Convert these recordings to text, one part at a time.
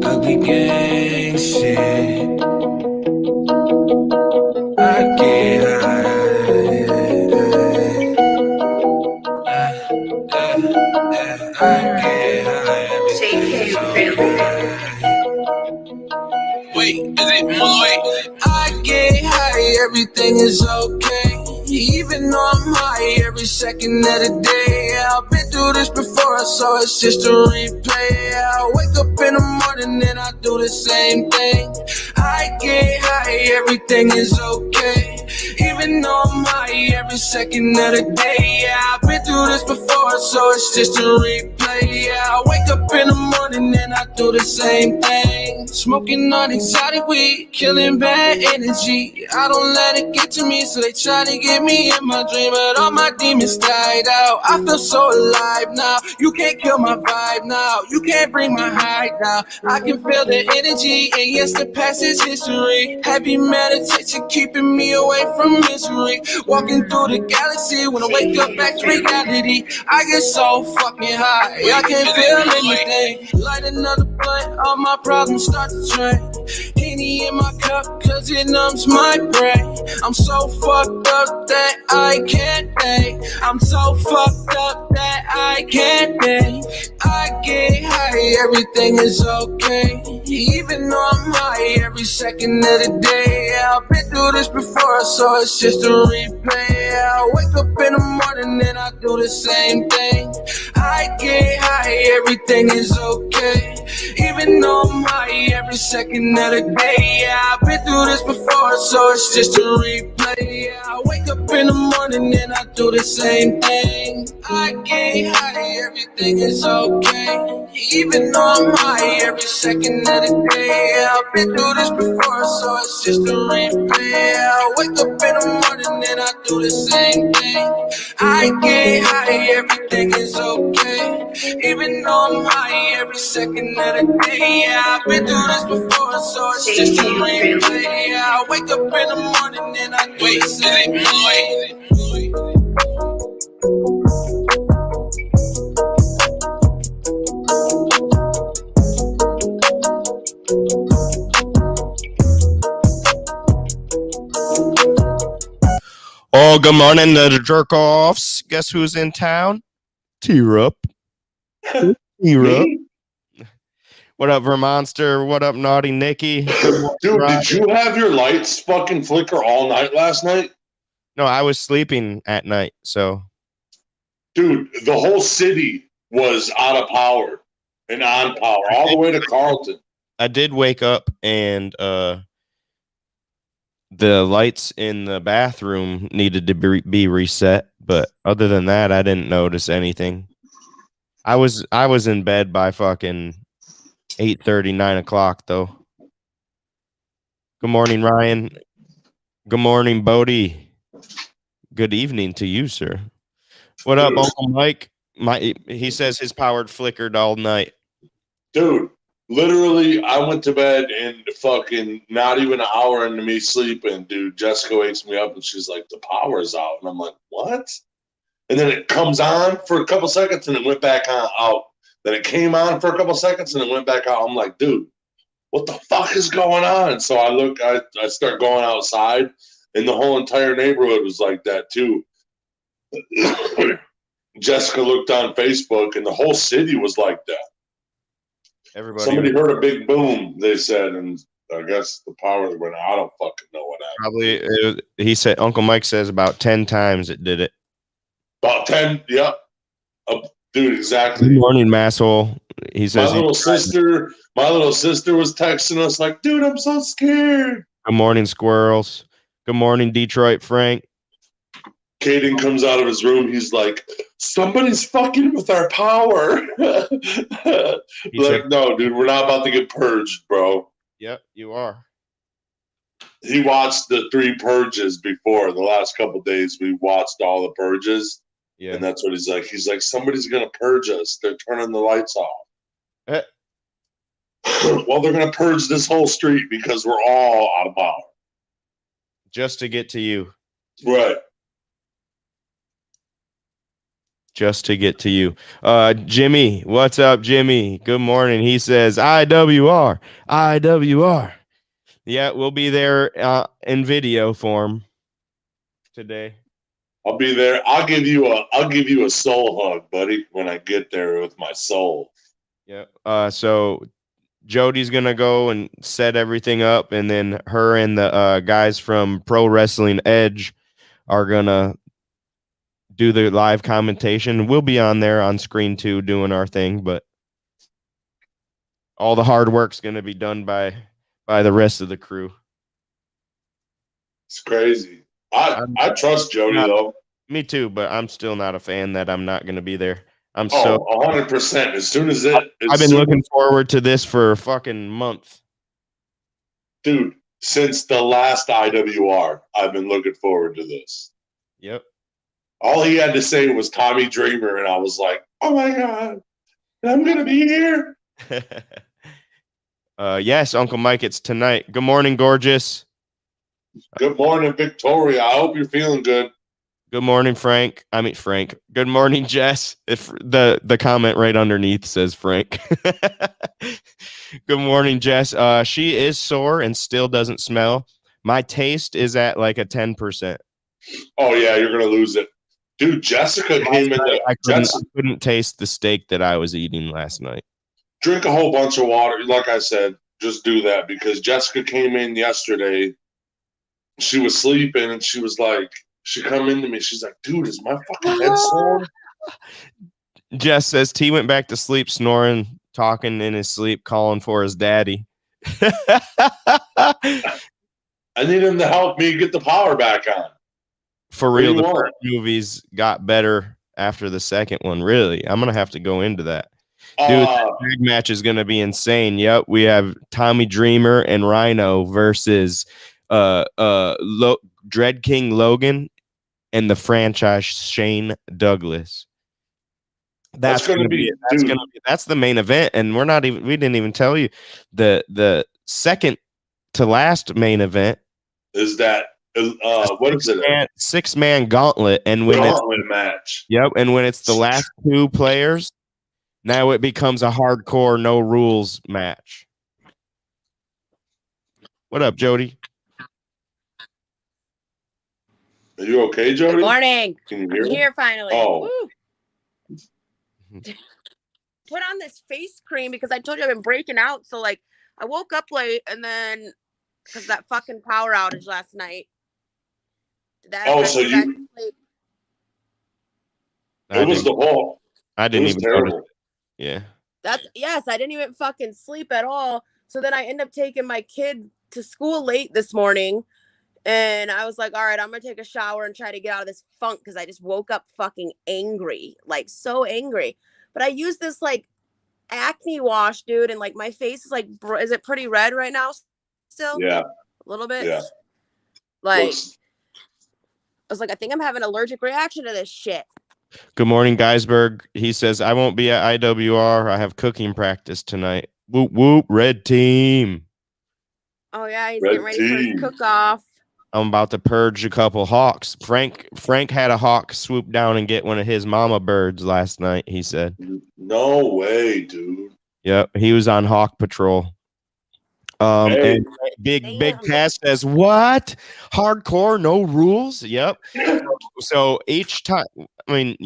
Ugly gang shit. I get Wait, is it Malloy? I get high, everything is okay. Even though I'm high every second of the day. I've been through this before, so it's just a replay. I wake up in the morning and I do the same thing. I get high, everything is okay. Even though I'm high every second of the day. Yeah, I've been through this before, so it's just a replay. Yeah, I wake up in the morning and I do the same thing. Smoking on exotic weed, killing bad energy. I don't let it get to me, so they try to get me in my dream, but all my demons died out. I feel so alive now. You can't kill my vibe now. You can't bring my high down. I can feel the energy, and yes, the past is history. Heavy meditation keeping me away from misery. Walking through the galaxy when I wake up back to reality. I get so fucking high, I can't feel anything. Light another blunt, all my problems start to drain. Henny in my cup, cause it numbs my brain. I'm so fucked up that I can't think. I'm so fucked up that I can't think. I get high, everything is okay. Even though I'm high every second of the day. I've been through this before, so it's just a replay. I wake up in the morning and I do the same thing. I get high, everything is okay. Even though I'm high every second of the day. Yeah, I've been through this before, so it's just a replay. Yeah, I wake up in the morning and I do the same thing. I get high, everything is okay. Even though I'm high every second of the day. Yeah, I've been through this before, so it's just a replay. Yeah, I wake up in the morning and I do the same thing. I get high, everything is okay. Even though I'm high every second of the day. Yeah, I've been through this before, so it's just a replay. Yeah, I wake up in the morning and I do the same thing. Oh, good morning to the jerk-offs. Guess who's in town? T-Rup. T-Rup. What up, Vermonster? What up, Naughty Nikki? Dude, did you have your lights fucking flicker all night last night? No, I was sleeping at night, so. Dude, the whole city was out of power and on power, all the way to Carlton. I did wake up and the lights in the bathroom needed to be reset, but other than that, I didn't notice anything. I was in bed by fucking 8:30, 9 o'clock though. Good morning, Ryan. Good morning, Bodie. Good evening to you, sir. What up, Uncle Mike? He says his power flickered all night. Dude, literally, I went to bed and fucking not even an hour into me sleeping, dude, Jessica wakes me up and she's like, the power's out. And I'm like, what? And then it comes on for a couple seconds and it went back on out. Then it came on for a couple seconds and it went back out. I'm like, dude, what the fuck is going on? And so I start going outside and the whole entire neighborhood was like that too. Jessica looked on Facebook and the whole city was like that. Somebody heard a big boom, they said, and I guess the power went out. I don't fucking know what happened. Probably, he said, Uncle Mike says about 10 times it did it. About 10, yep. Dude, exactly. Good morning, Masshole. He says my little sister was texting us like, dude, I'm so scared. Good morning, squirrels. Good morning, Detroit Frank. Caden comes out of his room. He's like, somebody's fucking with our power. Like, no, dude, we're not about to get purged, bro. Yep, you are. He watched the 3 purges before. The last couple of days, we watched all the purges. Yeah. And that's what he's like. He's like, somebody's going to purge us. They're turning the lights off. Well, they're going to purge this whole street because we're all out of power. Just to get to you. Right. Just to get to you. Jimmy, what's up, Jimmy? Good morning. He says, IWR. Yeah, we'll be there in video form today. I'll be there. I'll give you a soul hug, buddy, when I get there with my soul. Yeah. So Jody's gonna go and set everything up, and then her and the guys from Pro Wrestling Edge are gonna do the live commentation. We'll be on there on screen too, doing our thing, but all the hard work's gonna be done by the rest of the crew. It's crazy. I trust Jody though. Me too, but I'm still not a fan that I'm not gonna be there. I'm 100%. As soon as it, I've been looking forward to this for a fucking month. Dude, since the last IWR, I've been looking forward to this. Yep. All he had to say was Tommy Dreamer, and I was like, oh my God, I'm going to be here. Yes, Uncle Mike, it's tonight. Good morning, gorgeous. Good morning, Victoria. I hope you're feeling good. Good morning, Frank. Good morning, Jess. If the comment right underneath says Frank. Good morning, Jess. She is sore and still doesn't smell. My taste is at like a 10%. Oh yeah, you're gonna lose it, dude. Jessica came in. I couldn't taste the steak that I was eating last night. Drink a whole bunch of water. Like I said, just do that because Jessica came in yesterday. She was sleeping and she was like, she come into me. She's like, dude, is my fucking head sore? Jess says T went back to sleep, snoring, talking in his sleep, calling for his daddy. I need him to help me get the power back on. For real, the first movies got better after the second one. Really, I'm gonna have to go into that. Dude, that tag match is gonna be insane. Yep, we have Tommy Dreamer and Rhino versus Dread King Logan and the franchise Shane Douglas. That's gonna be that's the main event, and we didn't even tell you the second to last main event is that what is it? 6-man gauntlet, and when gauntlet match. Yep, and when it's the last two players, now it becomes a hardcore no rules match. What up, Jody? Are you okay, Jody? Good morning. Can you hear me? I'm here finally. Oh. Put on this face cream because I told you I've been breaking out. So like I woke up late and then because that fucking power outage last night. So you it was the whole. I didn't even notice. Yeah. Yes, I didn't even fucking sleep at all. So then I end up taking my kid to school late this morning. And I was like, all right, I'm going to take a shower and try to get out of this funk because I just woke up fucking angry, like so angry. But I used this like acne wash, dude. And like my face is like, is it pretty red right now still? Yeah. A little bit? Yeah. Like, I was like, I think I'm having an allergic reaction to this shit. Good morning, Geisberg. He says, I won't be at IWR. I have cooking practice tonight. Whoop, whoop, red team. Oh, yeah, he's getting ready for his cook-off. I'm about to purge a couple hawks. Frank had a hawk swoop down and get one of his mama birds last night, he said. No way, dude. Yep, he was on hawk patrol. And Big Cass says, what? Hardcore, no rules? Yep. So each time, I mean,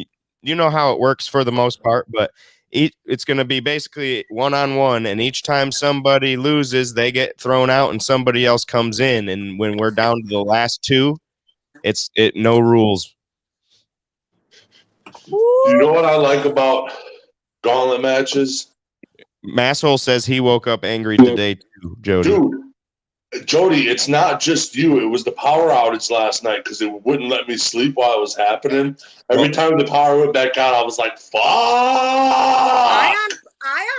you know how it works for the most part, but it's going to be basically one-on-one, and each time somebody loses, they get thrown out and somebody else comes in. And when we're down to the last two, it's no rules. You know what I like about gauntlet matches? Masshole says he woke up angry today too, Jody. Dude, Jody, it's not just you. It was the power outage last night because it wouldn't let me sleep while it was happening. Every time the power went back on, I was like, fuck! I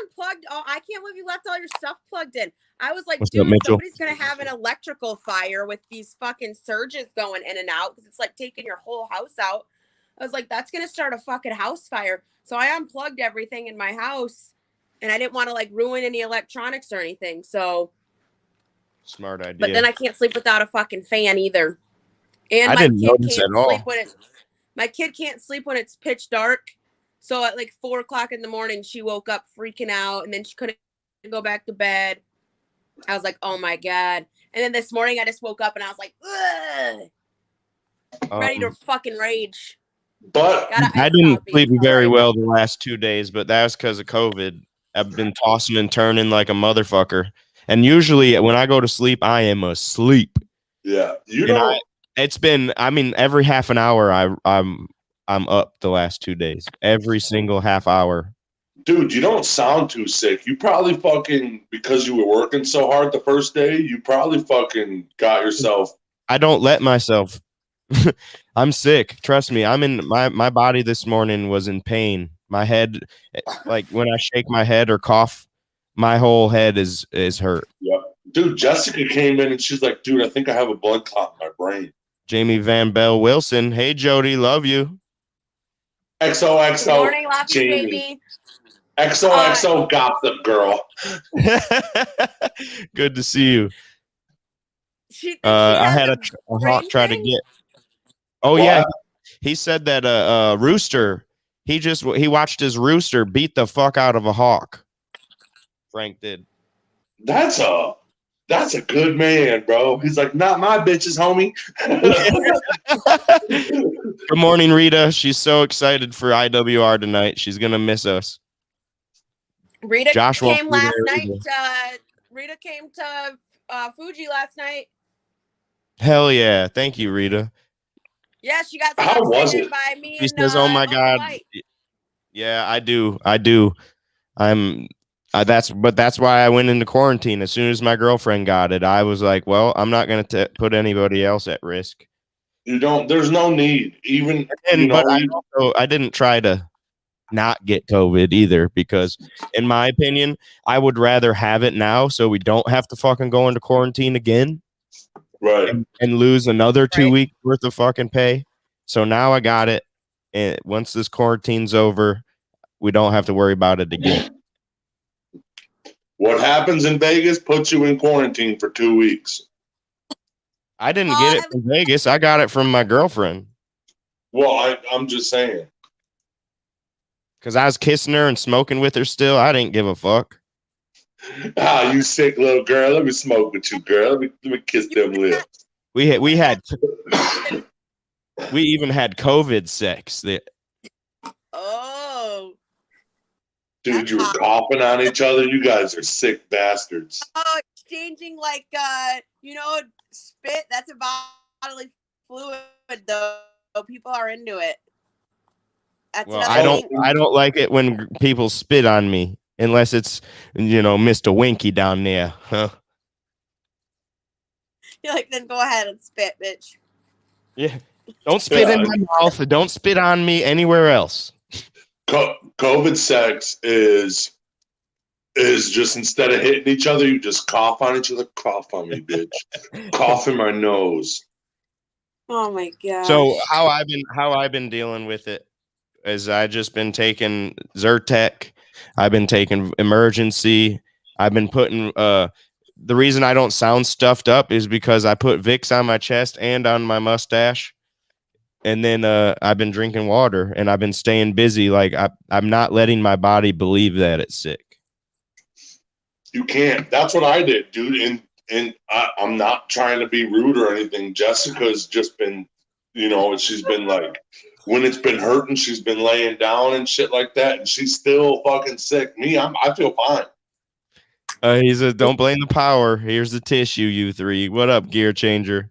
unplugged. Oh, I can't believe you left all your stuff plugged in. I was like, dude, somebody's going to have an electrical fire with these fucking surges going in and out because it's like taking your whole house out. I was like, that's going to start a fucking house fire. So I unplugged everything in my house. And I didn't want to like ruin any electronics or anything. So smart idea. But then I can't sleep without a fucking fan either. And I my didn't kid notice can't at sleep all. when it's pitch dark. So at like 4:00 in the morning, she woke up freaking out, and then she couldn't go back to bed. I was like, oh my God. And then this morning I just woke up and I was like, ugh, ready to fucking rage. But I didn't sleep very well the last 2 days, but that was because of COVID. I've been tossing and turning like a motherfucker. And usually when I go to sleep, I am asleep. yeah, every half an hour I'm up the last 2 days. Every single half hour. dude, you don't sound too sick. You probably fucking, because you were working so hard the first day, you probably fucking got yourself. I don't let myself. I'm sick. Trust me. I'm in my body this morning was in pain. My head, like when I shake my head or cough, my whole head is hurt. Yeah. Dude, Jessica came in and she's like, dude, I think I have a blood clot in my brain. Jamie Van Bell Wilson. Hey Jody, love you. XOXO. Good morning, love you, Jamie. baby. XOXO Gotham girl. Good to see you. She thinks I had a brain hawk try to thing? get. Oh What? yeah, he said that rooster. He watched his rooster beat the fuck out of a hawk. Frank did. That's a good man, bro. He's like, not my bitches, homie. Good morning, Rita. She's so excited for IWR tonight. She's gonna miss us. Rita Josh won't came be last there night. either. Rita came to Fuji last night. Hell yeah. Thank you, Rita. Yeah, she got How was it? by me She and says, oh my Uncle God. Mike. Yeah, I do. That's why I went into quarantine. As soon as my girlfriend got it, I was like, well, I'm not going to put anybody else at risk. There's no need. Even, I didn't try to not get COVID either, because in my opinion, I would rather have it now so we don't have to fucking go into quarantine again. right. And lose another 2 Right. weeks worth of fucking pay. So now I got it. And once this quarantine's over, we don't have to worry about it again. What happens in Vegas puts you in quarantine for 2 weeks. I didn't get it from Vegas. I got it from my girlfriend. Well, I'm just saying. Because I was kissing her and smoking with her still. I didn't give a fuck. Ah, you sick little girl. Let me smoke with you, girl. Let me kiss them lips. We even had COVID sex. Oh. Dude, you were coughing on each other. You guys are sick bastards. Oh, exchanging like spit. That's a bodily fluid, though. People are into it. That's Well, I don't like it when people spit on me unless it's Mr. Winky down there. Huh? You're like, then go ahead and spit, bitch. Yeah. Don't spit in my mouth. Don't spit on me anywhere else. COVID sex is just, instead of hitting each other, you just cough on each other. Cough on me, bitch. Cough in my nose. Oh my god. So how I've been dealing with it is I just been taking Zyrtec. I've been taking Emergency. I've been putting the reason I don't sound stuffed up is because I put Vicks on my chest and on my mustache. And then I've been drinking water and I've been staying busy. Like I'm not letting my body believe that it's sick. You can't. That's what I did, dude. And I'm not trying to be rude or anything. Jessica's just been, she's been like, when it's been hurting, she's been laying down and shit like that. And she's still fucking sick. I feel fine. He said, don't blame the power. Here's the tissue, you three. What up, Gear Changer?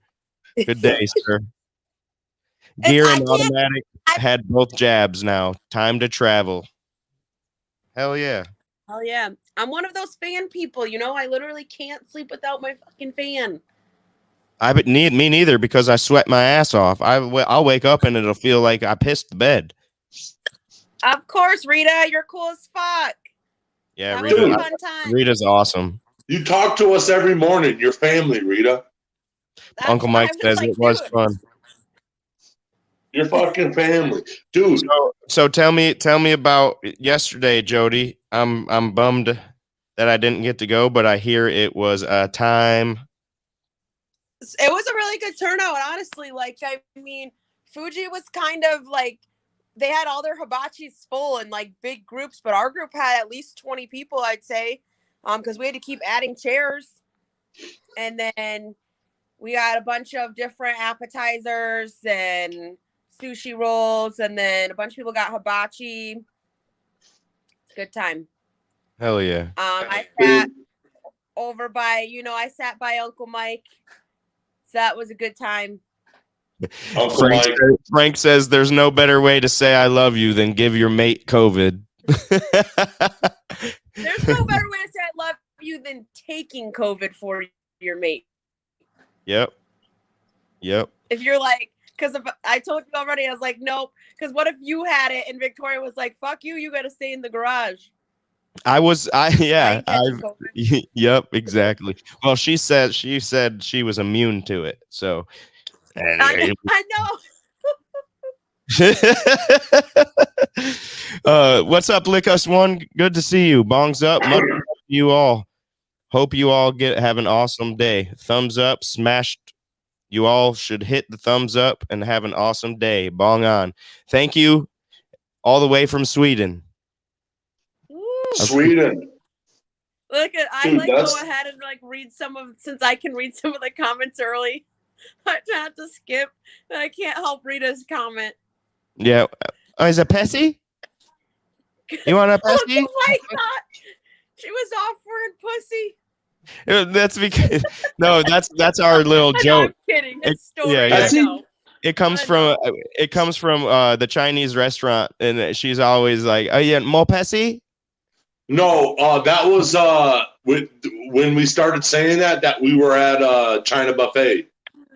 Good day, sir. Gear and Automatic had both jabs now. Time to travel. Hell yeah. Hell yeah. I'm one of those fan people, I literally can't sleep without my fucking fan. Me neither, because I sweat my ass off. I'll wake up and it'll feel like I pissed the bed. Of course, Rita, you're cool as fuck. Yeah, Rita's awesome. You talk to us every morning. Your family, Rita. Uncle Mike says it was fun. Your fucking family, dude. So tell me about yesterday, Jody. I'm bummed that I didn't get to go, but I hear it was a time. It was a really good turnout, honestly. Like, I mean, Fuji was kind of like, they had all their hibachis full in like big groups, but our group had at least 20 people, I'd say, because we had to keep adding chairs. And then we got a bunch of different appetizers and sushi rolls, and then a bunch of people got hibachi. Good time. Hell yeah. I sat over by, I sat by Uncle Mike. So that was a good time. Uncle Mike. Frank says there's no better way to say I love you than give your mate COVID. There's no better way to say I love you than taking COVID for your mate. Yep. If you're like, because I told you already, I was like, nope. Because what if you had it and Victoria was like, fuck you, you got to stay in the garage. Yep, exactly. Well, she said she was immune to it. So I know. What's up, Lick Us One? Good to see you. Bongs up. Much love to you all. Hope you all have an awesome day. Thumbs up, smashed. You all should hit the thumbs up and have an awesome day. Bong on. Thank you all the way from Sweden. Sweden. Look at go ahead and like read since I can read some of the comments early. I have to skip, and I can't help read his comment. Yeah. Oh, is it Pessy? You want a Pessy? Oh my God. She was offering pussy. That's because that's our little joke. I'm kidding. It's story. Yeah. It comes from the Chinese restaurant, and she's always like, "Oh yeah, more Pessy." No, that was when we started saying that we were at China Buffet.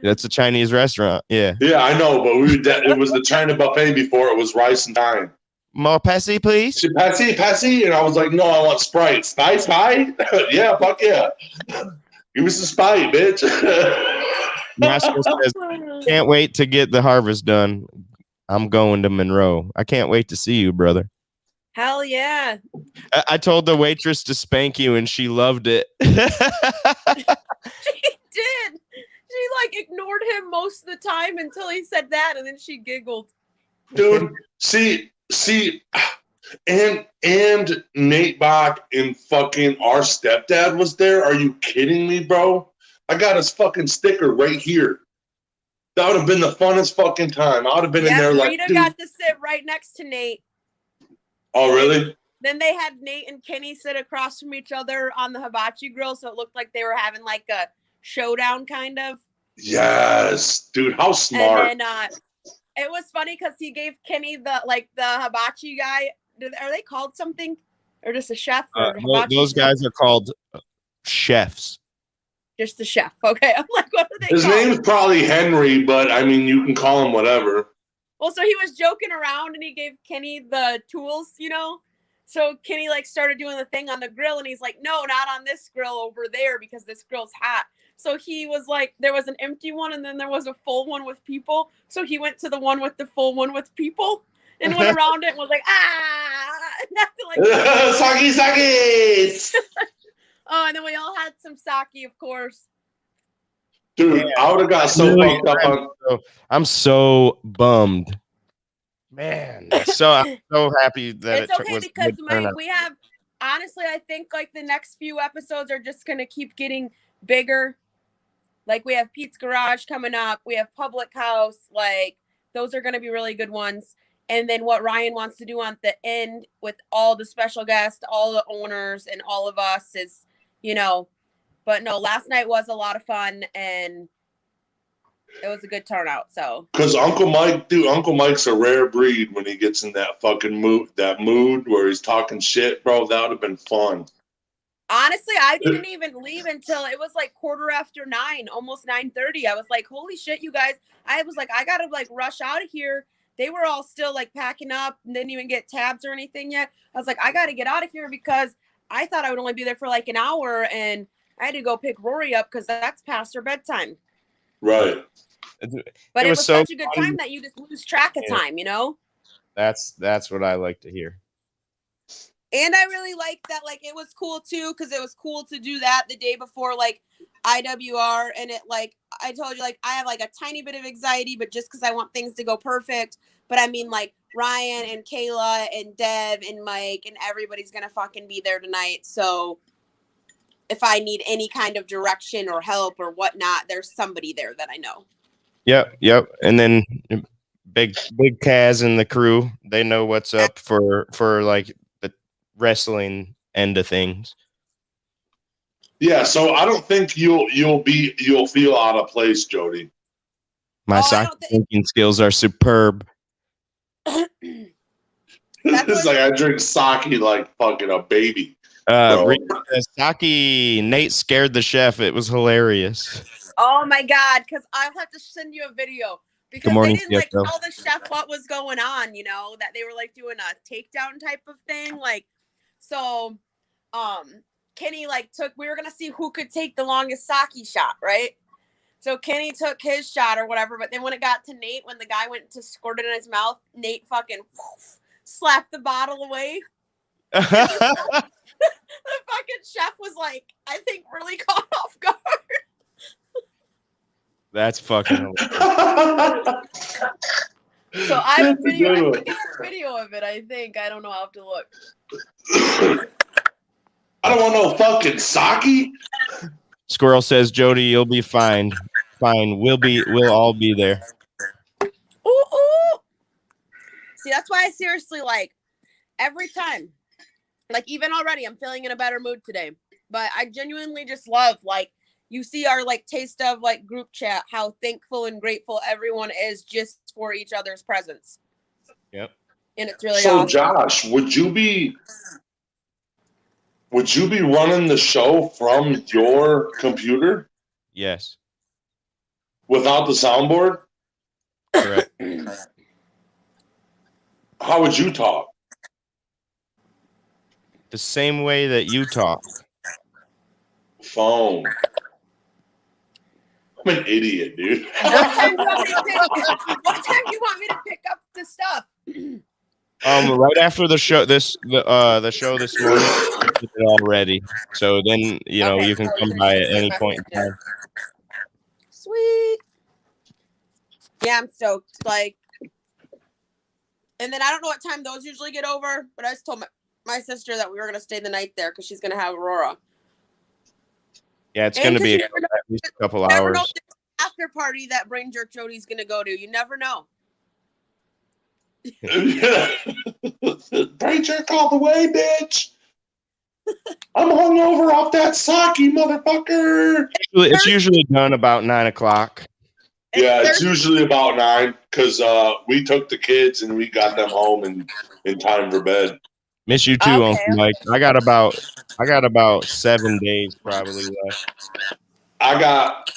That's a Chinese restaurant. Yeah. Yeah, I know, but it was the China Buffet before it was rice and thyme. More Pessy, please. Pessy, and I was like, no, I want Sprite. Sprite? Yeah, fuck yeah. Give me some Sprite, bitch. Master says, can't wait to get the harvest done. I'm going to Monroe. I can't wait to see you, brother. Hell yeah. I told the waitress to spank you, and she loved it. She did. She like ignored him most of the time until he said that, and then she giggled. Dude, see, and Nate Bach and fucking our stepdad was there. Are you kidding me, bro? I got his fucking sticker right here. That would have been the funnest fucking time. I would have been in there like, Rita dude. got to sit right next to Nate. Oh, really? Then they had Nate and Kenny sit across from each other on the hibachi grill, so it looked like they were having like a showdown kind of. Yes, dude, how smart. And then it was funny because he gave Kenny the hibachi guy. Are they called something, or just a chef? Or those guys are called chefs. Just the chef. Okay, I'm like, what are they? His name's probably Henry, but I mean, you can call him whatever. Well, so he was joking around, and he gave Kenny the tools, So Kenny like started doing the thing on the grill, and he's like, no, not on this grill over there because this grill's hot. So he was like, there was an empty one, and then there was a full one with people. So he went to the one with the full one with people and went around it and was like, Sake. Oh, and then we all had some sake, of course. Dude, I would have got so fucked up. I'm so bummed. Man, I'm so happy that it's okay because we have, honestly, I think like the next few episodes are just going to keep getting bigger. Like we have Pete's Garage coming up. We have Public House. Like those are going to be really good ones. And then what Ryan wants to do on the end with all the special guests, all the owners and all of us is, but no, last night was a lot of fun and it was a good turnout. So, because Uncle Mike's a rare breed when he gets in that fucking mood where he's talking shit, bro. That would have been fun. Honestly, I didn't even leave until it was like 9:15, almost 9:30. I was like, holy shit, you guys. I was like, I got to like rush out of here. They were all still like packing up and didn't even get tabs or anything yet. I was like, I got to get out of here because I thought I would only be there for like an hour and I had to go pick Rory up because that's past her bedtime. Right. But it was such a good time that you just lose track of time, That's what I like to hear. And I really like that, like, it was cool, too, because it was cool to do that the day before, like, IWR, and it like I told you, like I have like a tiny bit of anxiety, but just because I want things to go perfect. But I mean, like Ryan and Kayla and Dev and Mike and everybody's gonna fucking be there tonight. So if I need any kind of direction or help or whatnot, there's somebody there that I know. Yep. And then big Kaz and the crew, they know what's up for like the wrestling end of things. Yeah, so I don't think you'll feel out of place, Jody. My sake drinking skills are superb. It's like I drink sake like fucking a baby. Sake, Nate scared the chef. It was hilarious. Oh my god, because I'll have to send you a video because morning, they didn't like tell the chef what was going on, you know, that they were like doing a takedown type of thing. Like, so Kenny like we were gonna see who could take the longest sake shot, right? So Kenny took his shot or whatever, but then when it got to Nate, when the guy went to squirt it in his mouth, Nate fucking slapped the bottle away. The fucking chef was like, I think really caught off guard. That's fucking hilarious. So I have a video. I think I have a video of it. I think. I don't know. I'll have to look. I don't want no fucking sake. Squirrel says, Jody, you'll be fine. Fine. We'll all be there. Ooh. See, that's why I seriously like every time. Like even already, I'm feeling in a better mood today. But I genuinely just love, like, you see our like taste of like group chat, how thankful and grateful everyone is just for each other's presence. Yep. And it's really so awesome. Josh, would you be running the show from your computer? Yes. Without the soundboard? Correct. How would you talk? The same way that you talk. Phone. I'm an idiot, dude. What time do you want me to pick up the stuff? Right after the show, the show this morning, it's all ready. So then you can come by at any point in time. Sweet. Yeah, I'm stoked. Like, and then I don't know what time those usually get over, but I just told my sister that we were gonna stay the night there because she's gonna have Aurora. Yeah, it's gonna be at least a couple hours. Never know if there's an after party that Brain Jerk Jody's gonna go to. You never know. Brain Jerk all the way, bitch. I'm hungover off that sake, motherfucker. It's usually done about 9 o'clock. Yeah, it's usually about 9 because we took the kids and we got them home in time for bed. Miss you too, Uncle Mike. I got about 7 days probably left. I got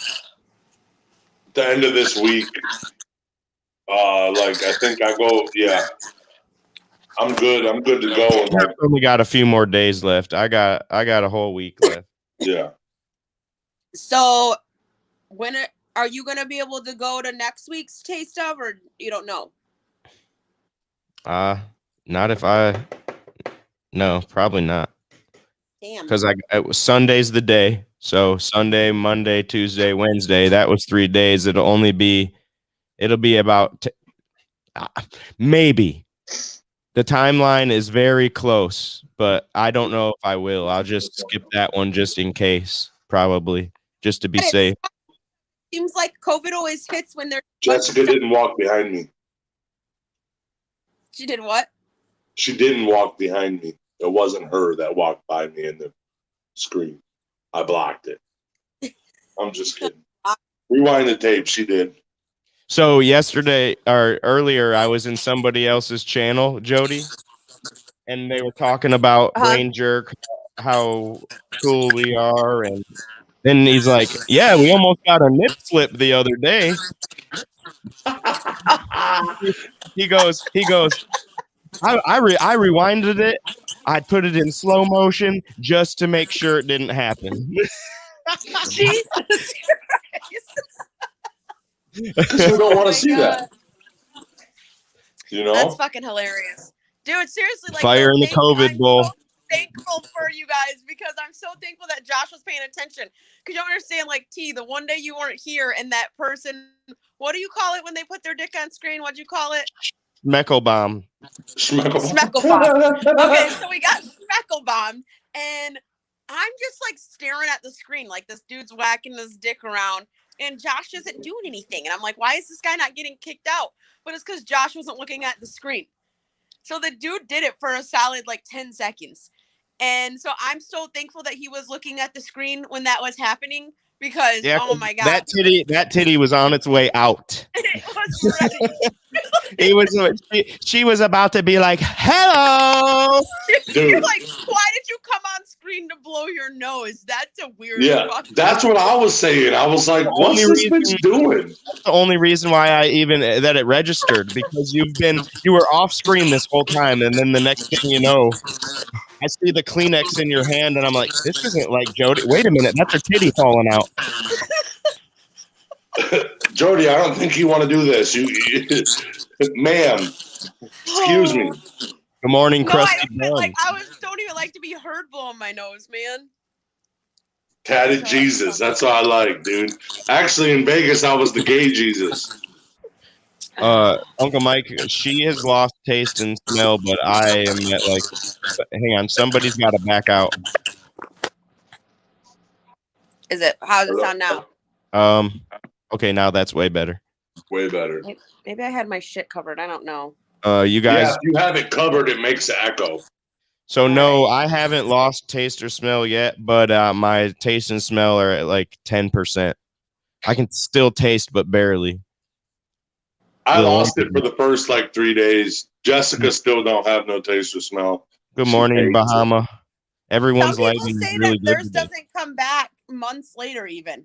the end of this week. I think I go. Yeah, I'm good. I'm good to go. I've only got a few more days left. I got a whole week left. Yeah. So, when are you gonna be able to go to next week's taste of, or you don't know? Not if I. No, probably not. Damn. Because it was Sunday's the day. So Sunday, Monday, Tuesday, Wednesday. That was 3 days. It'll be about maybe. The timeline is very close, but I don't know if I will. I'll just skip that one just in case, probably, just to be safe. Seems like COVID always hits when there's. Jessica didn't walk behind me. She did what? She didn't walk behind me. It wasn't her that walked by me in the screen. I blocked it. I'm just kidding. Rewind the tape. She did. So earlier, I was in somebody else's channel, Jody, and they were talking about Brain Jerk, how cool we are, and then he's like, "Yeah, we almost got a nip slip the other day." He goes. I rewinded it. I put it in slow motion just to make sure it didn't happen. Jesus Christ. Because we don't want to see that. You know? That's fucking hilarious. Dude, seriously. Like, Fire in the COVID bowl. thankful for you guys because I'm so thankful that Josh was paying attention. Because you don't understand, like, T, the one day you weren't here and that person, what do you call it when they put their dick on screen? What'd you call it? Schmeckle bomb. Schmeckle bomb. Okay, so we got schmeckle bombed, and I'm just like staring at the screen like this dude's whacking his dick around, and Josh isn't doing anything. And I'm like, why is this guy not getting kicked out? But it's because Josh wasn't looking at the screen. So the dude did it for a solid like 10 seconds. And so I'm so thankful that he was looking at the screen when that was happening because, oh my God. That titty was on its way out. It was ready. She was about to be like, hello. You're like, why did you come on screen to blow your nose? That's a weird. Yeah, that's what I was saying. I was like, what's this bitch doing? That's the only reason why that it registered, because you were off screen this whole time, and then the next thing you know, I see the Kleenex in your hand, and I'm like, this isn't like Jody. Wait a minute, that's her titty falling out. Jody, I don't think you want to do this. You ma'am, excuse me. Good morning, no, crusty I don't even like to be heard blowing my nose, man. Tatted Jesus, that's what I like, dude. Actually, in Vegas, I was the gay Jesus. Uncle Mike, she has lost taste and smell, but I am at like, hang on, somebody's got to back out. How does it sound now? Okay, now that's way better. Way better. Maybe I had my shit covered. I don't know. You guys, if you have it covered, it makes an echo. So no, I haven't lost taste or smell yet, but my taste and smell are at like 10%. I can still taste, but barely. I lost it for the first like 3 days. Jessica still don't have no taste or smell. Good morning, Bahama. Everyone's Some people lighting say really that theirs good. doesn't come back months later, even.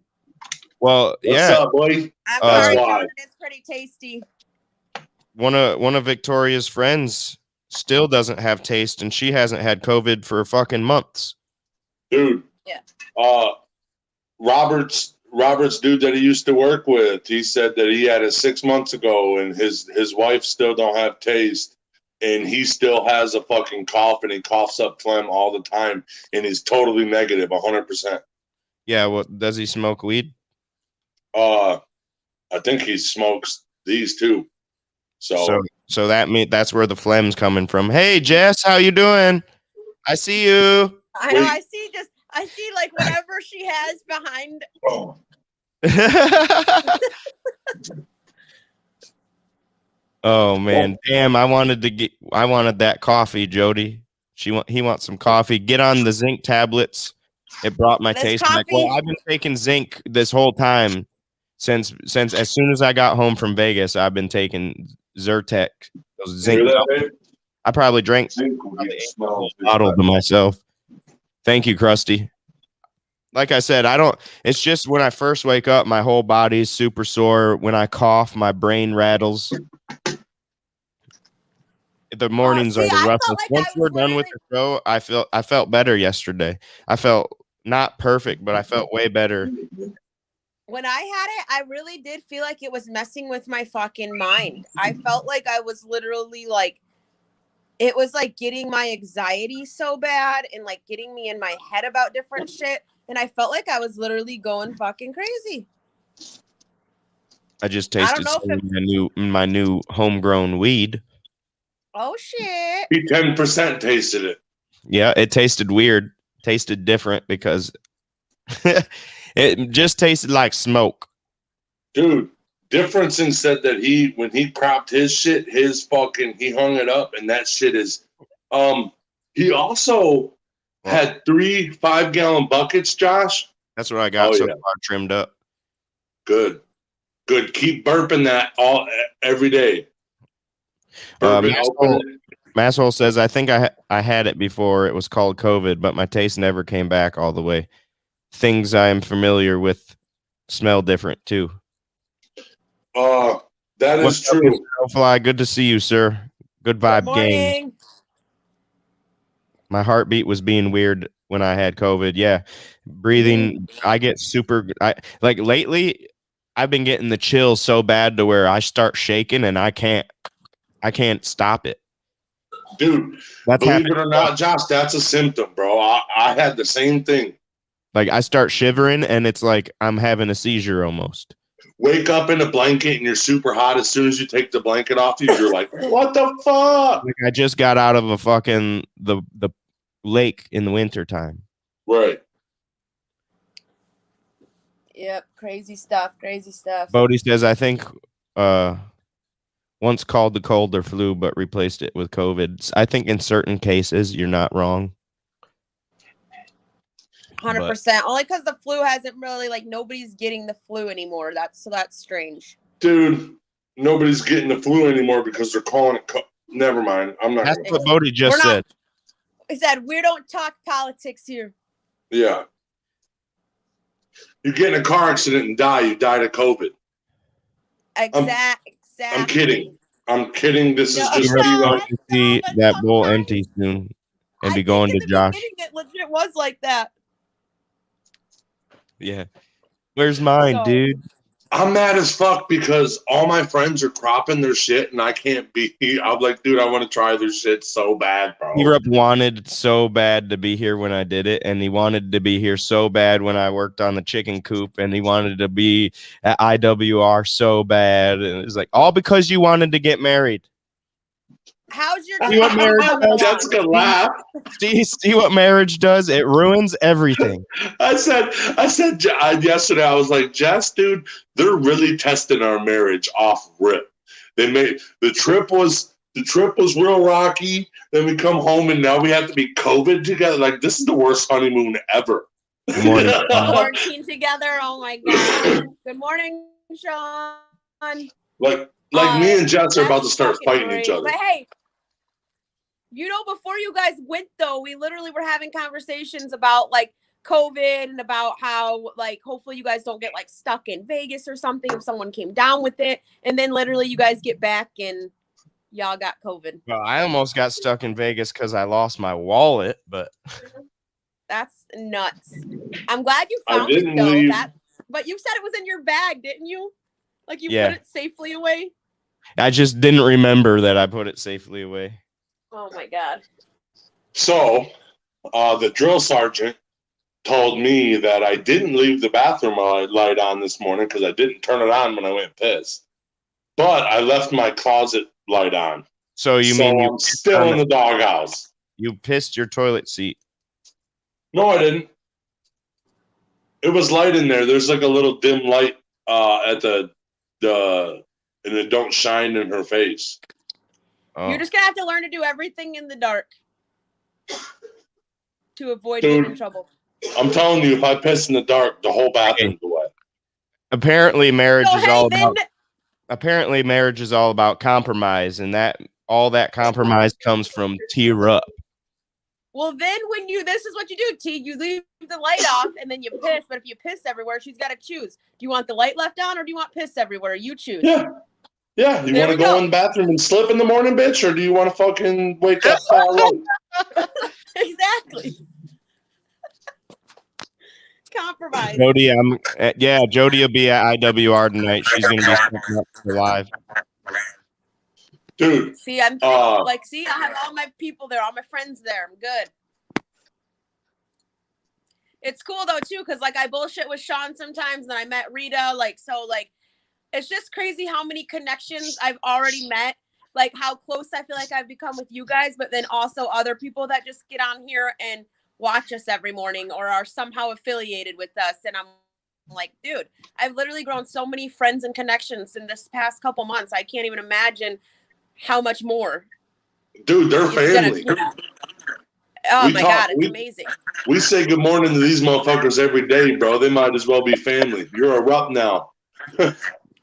Well, What's up, boy? I'm That's sorry, why. Jordan, it's pretty tasty. One of Victoria's friends still doesn't have taste, and she hasn't had COVID for fucking months. Dude. Yeah. Robert's dude that he used to work with, he said that he had it 6 months ago, and his wife still don't have taste, and he still has a fucking cough, and he coughs up phlegm all the time, and he's totally negative, 100%. Yeah, well, does he smoke weed? I think he smokes these too. So that's where the phlegm's coming from. Hey, Jess, how you doing? I see you. I know. I see like whatever she has behind. Oh man, damn! I wanted that coffee, Jody. He wants some coffee. Get on the zinc tablets. It brought my taste back. Well, I've been taking zinc this whole time since as soon as I got home from Vegas. I've been taking Zyrtec. Those zinc. I probably drank a bottle to myself. Thank you, Krusty. Like I said, it's just when I first wake up, my whole body's super sore. When I cough, my brain rattles. The mornings are the roughest. Like once we're done with the show, I felt better yesterday. I felt not perfect, but I felt way better. When I had it, I really did feel like it was messing with my fucking mind. I felt like I was literally like, it was like getting my anxiety so bad and like getting me in my head about different shit. And I felt like I was literally going fucking crazy. I just tasted my new homegrown weed. Oh shit! He 10% tasted it. Yeah, it tasted weird. Tasted different because it just tasted like smoke. Dude, Differenson said that when he cropped his shit, he hung it up, and that shit is. He also had 3 5-gallon buckets, Josh. That's what I got far trimmed up. Good. Keep burping that every day. Masshole says, I think I had it before it was called COVID, but my taste never came back all the way. Things I am familiar with smell different too. That is true. Fly, good to see you, sir. Good vibe gang. My heartbeat was being weird when I had COVID. Yeah. Breathing, I get lately I've been getting the chills so bad to where I start shaking and I can't stop it. Dude, That's believe happened. it or not, Josh, that's a symptom, bro. I had the same thing. Like I start shivering and it's like I'm having a seizure almost. Wake up in a blanket and you're super hot. As soon as you take the blanket off you, you're like, what the fuck? Like I just got out of a fucking the lake in the winter time. Right. Yep, crazy stuff. Bodie says, I think once called the cold or flu, but replaced it with COVID. I think in certain cases, you're not wrong. 100%. Only because the flu hasn't really, like, nobody's getting the flu anymore. That's strange. Dude, nobody's getting the flu anymore because they're calling it. Never mind. I'm not. That's what Bodie just said. He said, we don't talk politics here. Yeah. You get in a car accident and die. You died of COVID. Exactly. I'm kidding. This is just going to see that bowl empty soon and be going to Josh. It legit was like that. Yeah. Where's mine, dude? I'm mad as fuck because all my friends are cropping their shit and I can't be. I'm like, dude, I want to try their shit so bad, bro. Europe wanted so bad to be here when I did it, and he wanted to be here so bad when I worked on the chicken coop, and he wanted to be at IWR so bad, and it's like all because you wanted to get married. How's your See what marriage does? Jessica laugh. See what marriage does? It ruins everything. I said yesterday, I was like, Jess, dude, they're really testing our marriage off rip. They made the trip was real rocky. Then we come home and now we have to be COVID together. Like, this is the worst honeymoon ever. Good morning. Quarantine together. Oh my god. Good morning, Sean. Like me and Jess are about to start fighting each other. But hey, you know, before you guys went though, we literally were having conversations about like COVID and about how like hopefully you guys don't get like stuck in Vegas or something if someone came down with it, and then literally you guys get back and y'all got COVID. Well, I almost got stuck in Vegas because I lost my wallet, but that's nuts. I'm glad you found it though. Leave. But you said it was in your bag, didn't you? Like you Yeah. put it safely away. I just didn't remember that I put it safely away. Oh my god. So, the drill sergeant told me that I didn't leave the bathroom light on this morning because I didn't turn it on when I went piss. But I left my closet light on. So you mean I'm still in the doghouse? You pissed your toilet seat? No, I didn't. It was light in there. There's like a little dim light at the and it don't shine in her face. Oh. You're just gonna have to learn to do everything in the dark to avoid getting in trouble. I'm telling you, if I piss in the dark, the whole bathroom's wet. Apparently, marriage is all about compromise, and that all that compromise comes from tear up. Well, then this is what you do, T. You leave the light off and then you piss. But if you piss everywhere, she's got to choose. Do you want the light left on or do you want piss everywhere? You choose. Yeah. You want to go in the bathroom and slip in the morning, bitch, or do you want to fucking wake up all late? Exactly. Compromise. Jody, Jody will be at IWR tonight. She's gonna be stepping up for live. Dude. See, I have all my people there, all my friends there. I'm good. It's cool though too, because like I bullshit with Sean sometimes, and then I met Rita. It's just crazy how many connections I've already met. Like how close I feel like I've become with you guys, but then also other people that just get on here and watch us every morning or are somehow affiliated with us. And I'm like, dude, I've literally grown so many friends and connections in this past couple months. I can't even imagine how much more. Dude, they're family. Oh my God, it's amazing. We say good morning to these motherfuckers every day, bro. They might as well be family. You're a rup now.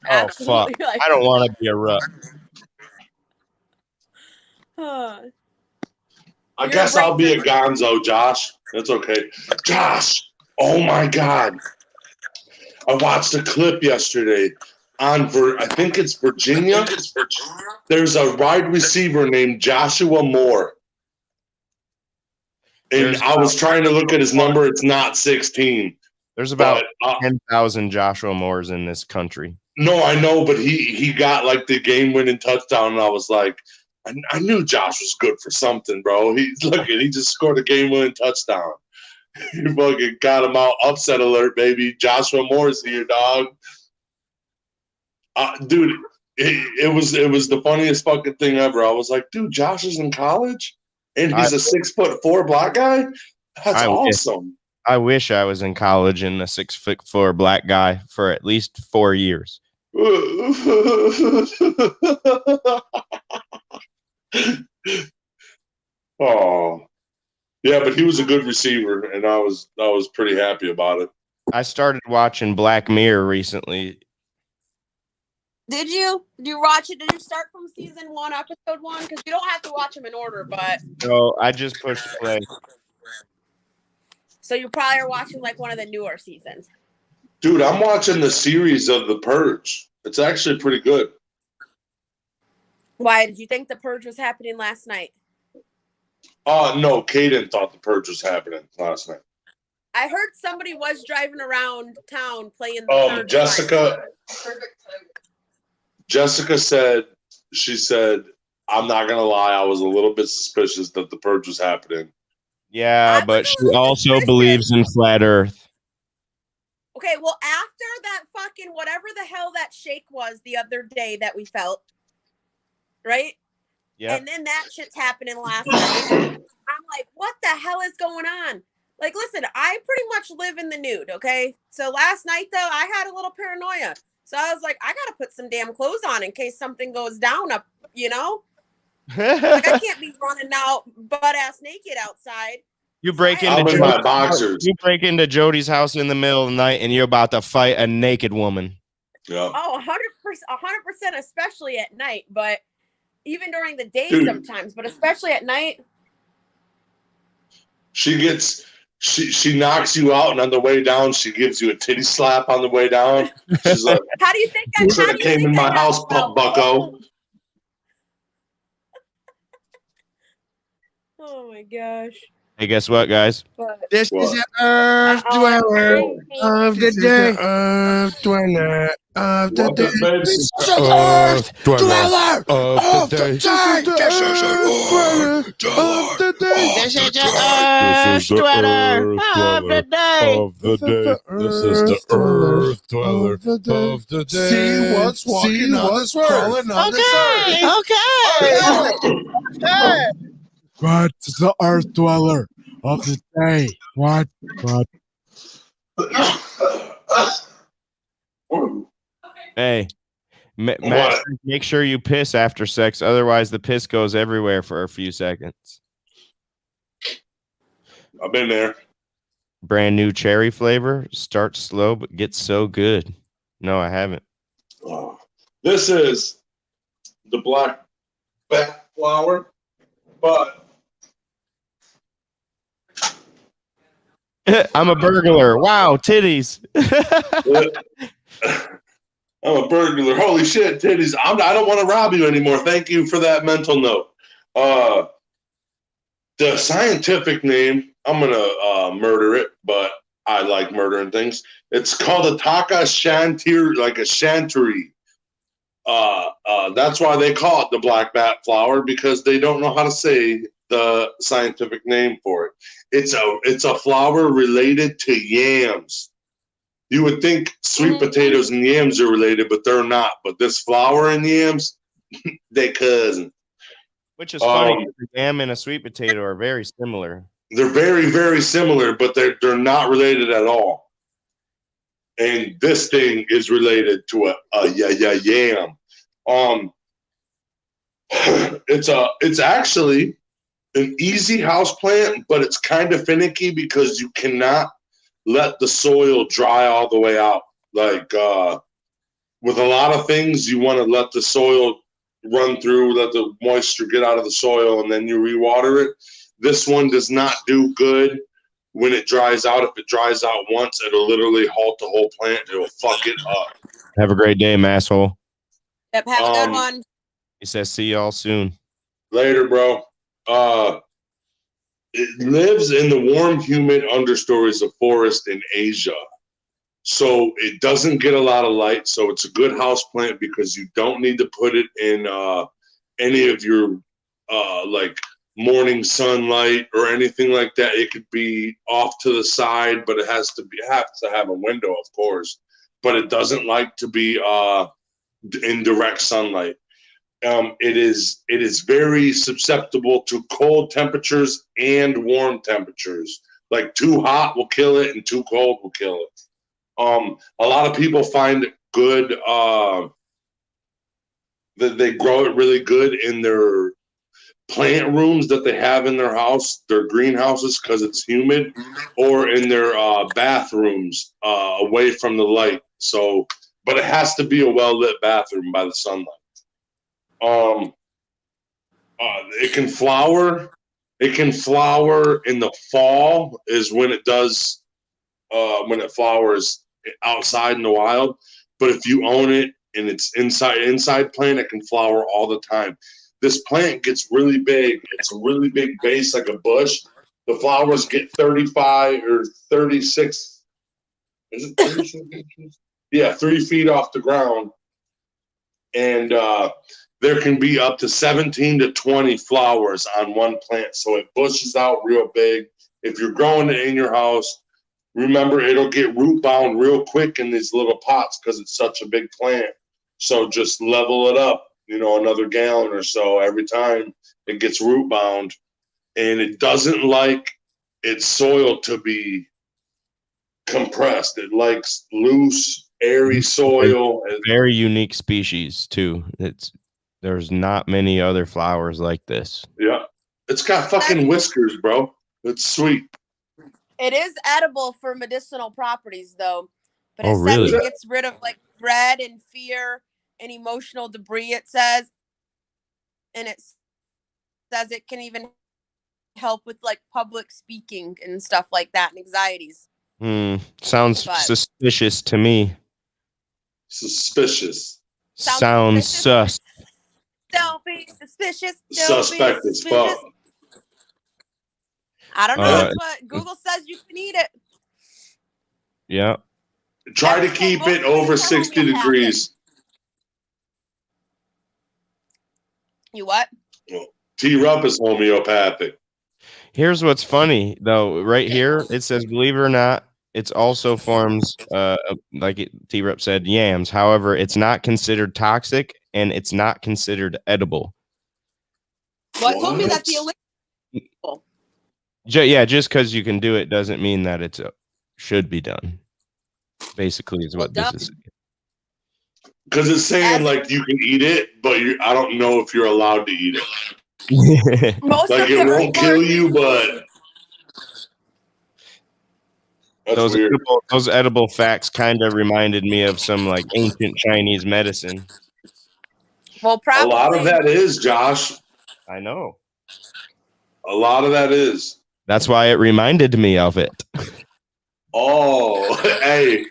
Oh, fuck. I don't want to be a rup. I guess I'll be a gonzo, Josh. That's okay. Josh, oh my God. I watched a clip yesterday on, I think it's Virginia. There's a wide receiver named Joshua Moore. And I was trying to look at his number. It's not 16. There's about 10,000 Joshua Moores in this country. No, I know, but he got like the game-winning touchdown, and I was like, I knew Josh was good for something, bro. He just scored a game-winning touchdown. He fucking got him out. Upset alert, baby. Joshua Moore's here, dog. Dude, it was the funniest fucking thing ever. I was like, dude, Josh is in college, and he's a 6'4" black guy. That's awesome. I wish I was in college and a 6'4" black guy for at least 4 years. Oh, yeah, but he was a good receiver, and I was pretty happy about it. I started watching Black Mirror recently. Did you? Did you watch it? Did you start from season 1, episode 1? Because you don't have to watch them in order, but. No, I just pushed play. So you probably are watching like one of the newer seasons. Dude, I'm watching the series of The Purge. It's actually pretty good. Why did you think The Purge was happening last night? No, Kaden thought The Purge was happening last night. I heard somebody was driving around town playing The Purge. Jessica said, I'm not going to lie, I was a little bit suspicious that The Purge was happening. Yeah, but she also believes in flat Earth. Okay, well, after that fucking whatever the hell that shake was the other day that we felt, right? Yeah. And then that shit's happening last night. I'm like, what the hell is going on? Like, listen, I pretty much live in the nude, okay? So last night, though, I had a little paranoia. So I was like, I got to put some damn clothes on in case something goes down up, you know? Like, I can't be running out butt-ass naked outside. You break into my boxers. You break into Jody's house in the middle of the night, and you're about to fight a naked woman. Yeah. Oh, 100%, especially at night. But even during the day sometimes, but especially at night. She knocks you out, and on the way down, she gives you a titty slap on the way down. She's like, "How do you think I came in my house, bucko?" Oh my gosh. Hey, guess what, guys? This is the Earth Dweller of the day. Earth Dweller of the day. This is the Earth Dweller of the day. This is the Earth Dweller of the day. This is the Earth Dweller of the day. This is the Earth Dweller of the day. See what's walking on this earth. Okay. What is the Earth Dweller of the day? What? Hey, Matt, make sure you piss after sex. Otherwise, the piss goes everywhere for a few seconds. I've been there. Brand new cherry flavor. Starts slow, but gets so good. No, I haven't. This is the black bat flower, but I'm a burglar. Wow, titties. I'm a burglar. Holy shit, titties. I don't want to rob you anymore. Thank you for that mental note. The scientific name, I'm going to murder it, but I like murdering things. It's called a Taka Shantiri, like a Chantery. That's why they call it the black bat flower, because they don't know how to say the scientific name for it. It's a flower related to yams. You would think sweet potatoes and yams are related, but they're not. But this flower and yams, they cousin. Which is funny. The yam and a sweet potato are very similar. They're very, very similar, but they're not related at all. And this thing is related to a yam. It's actually an easy house plant, but it's kind of finicky because you cannot let the soil dry all the way out. Like with a lot of things, you want to let the soil run through, let the moisture get out of the soil, and then you rewater it. This one does not do good when it dries out. If it dries out once, it'll literally halt the whole plant. It'll fuck it up. Have a great day, masshole. Yep, have a good one. He says, see y'all soon. Later, bro. It lives in the warm, humid understories of forest in Asia. So it doesn't get a lot of light. So it's a good house plant because you don't need to put it in any of your like morning sunlight or anything like that. It could be off to the side, but it has to have a window, of course. But it doesn't like to be in direct sunlight. It is very susceptible to cold temperatures and warm temperatures. Like too hot will kill it, and too cold will kill it. A lot of people find it good. That they grow it really good in their plant rooms that they have in their house, their greenhouses, because it's humid, or in their bathrooms away from the light. So, but it has to be a well lit bathroom by the sunlight. It can flower. It can flower in the fall is when it does, when it flowers outside in the wild. But if you own it and it's inside plant, it can flower all the time. This plant gets really big. It's a really big base, like a bush. The flowers get 35 or 36. Is it 36 inches? Yeah, 3 feet off the ground. And there can be up to 17 to 20 flowers on one plant. So it bushes out real big. If you're growing it in your house, remember it'll get root bound real quick in these little pots because it's such a big plant. So just level it up, another gallon or so every time it gets root bound. And it doesn't like its soil to be compressed. It likes loose, airy soil. Very unique species too. There's not many other flowers like this. Yeah. It's got fucking whiskers, bro. It's sweet. It is edible for medicinal properties, though. But Oh, it really? says it gets rid of like dread and fear and emotional debris, it says. And it says it can even help with like public speaking and stuff like that and anxieties. Sounds suspicious to me. Suspicious. Sounds sus. Don't be suspicious. Suspect as fuck. I don't know. That's what Google says you can eat it. Yeah. Try to keep it over 60 degrees. You what? T-Rup is homeopathic. Here's what's funny, though. Right here, it says, believe it or not, it also forms, like T-Rup said, yams. However, it's not considered toxic, and it's not considered edible. Well, it told me that the illegal. Yeah, just because you can do it doesn't mean that it should be done. Basically, is what this is. Because it's saying like you can eat it, but I don't know if you're allowed to eat it. Most like it won't kill you, but those edible facts kind of reminded me of some like ancient Chinese medicine. Well, probably a lot of that is, Josh. I know. A lot of that is. That's why it reminded me of it. Oh, hey,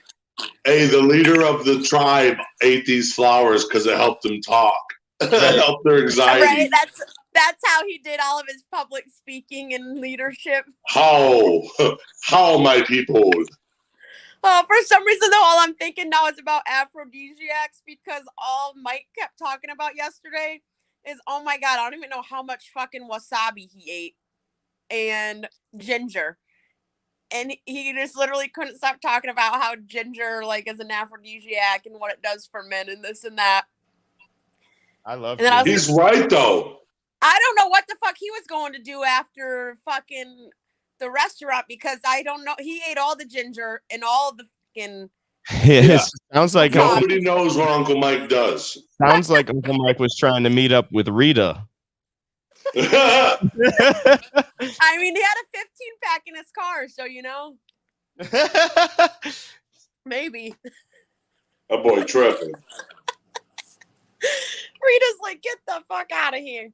the leader of the tribe ate these flowers because it helped them talk. It helped their anxiety. Right, that's how he did all of his public speaking and leadership. How, my people? Oh, for some reason, though, all I'm thinking now is about aphrodisiacs because all Mike kept talking about yesterday is, oh my God, I don't even know how much fucking wasabi he ate and ginger. And he just literally couldn't stop talking about how ginger like is an aphrodisiac and what it does for men and this and that. I love it. He's right, though. I don't know what the fuck he was going to do after fucking the restaurant because I don't know. He ate all the ginger and all the fucking. Yeah. Sounds like nobody knows what Uncle Mike does. Sounds like Uncle Mike was trying to meet up with Rita. I mean, he had a 15-pack in his car, so maybe. That boy tripping. Rita's like, get the fuck out of here.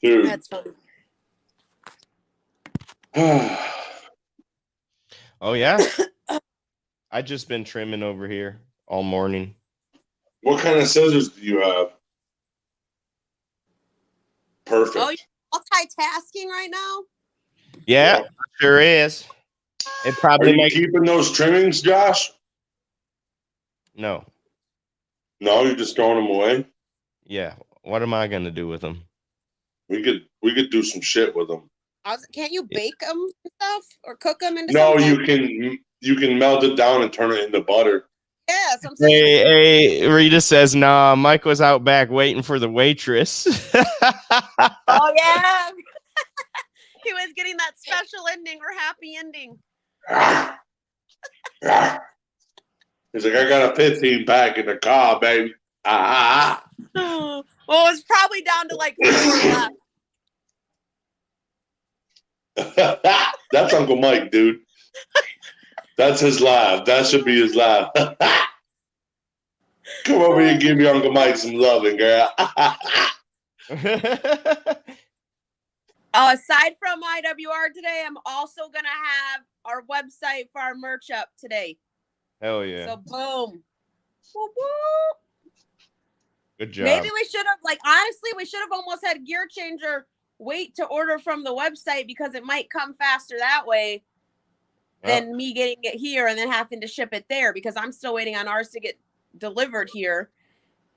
Dude. That's funny. Oh, yeah? I just been trimming over here all morning. What kind of scissors do you have? Perfect. Oh, you're multitasking right now? Yeah, sure is. It probably Are you keeping those trimmings, Josh? No. No, you're just throwing them away? Yeah. What am I gonna do with them? We could do some shit with them. Can't you bake them and stuff or cook them into No, something? you can melt it down and turn it into butter. Yeah, that's what I'm saying. Hey, Rita says, nah, Mike was out back waiting for the waitress. Oh, yeah. He was getting that special ending or happy ending. He's like, I got a 15 pack in the car, baby. Well, it was probably down to like 4 left. That's Uncle Mike, dude. That's his laugh. That should be his laugh. Come over here and give me Uncle Mike some loving, girl. Aside from IWR today, I'm also going to have our website for our merch up today. Hell yeah. So, boom. Woo, woo. Good job. Maybe we should have, honestly, we should have almost had Gear Changer wait to order from the website because it might come faster that way than me getting it here and then having to ship it there because I'm still waiting on ours to get delivered here.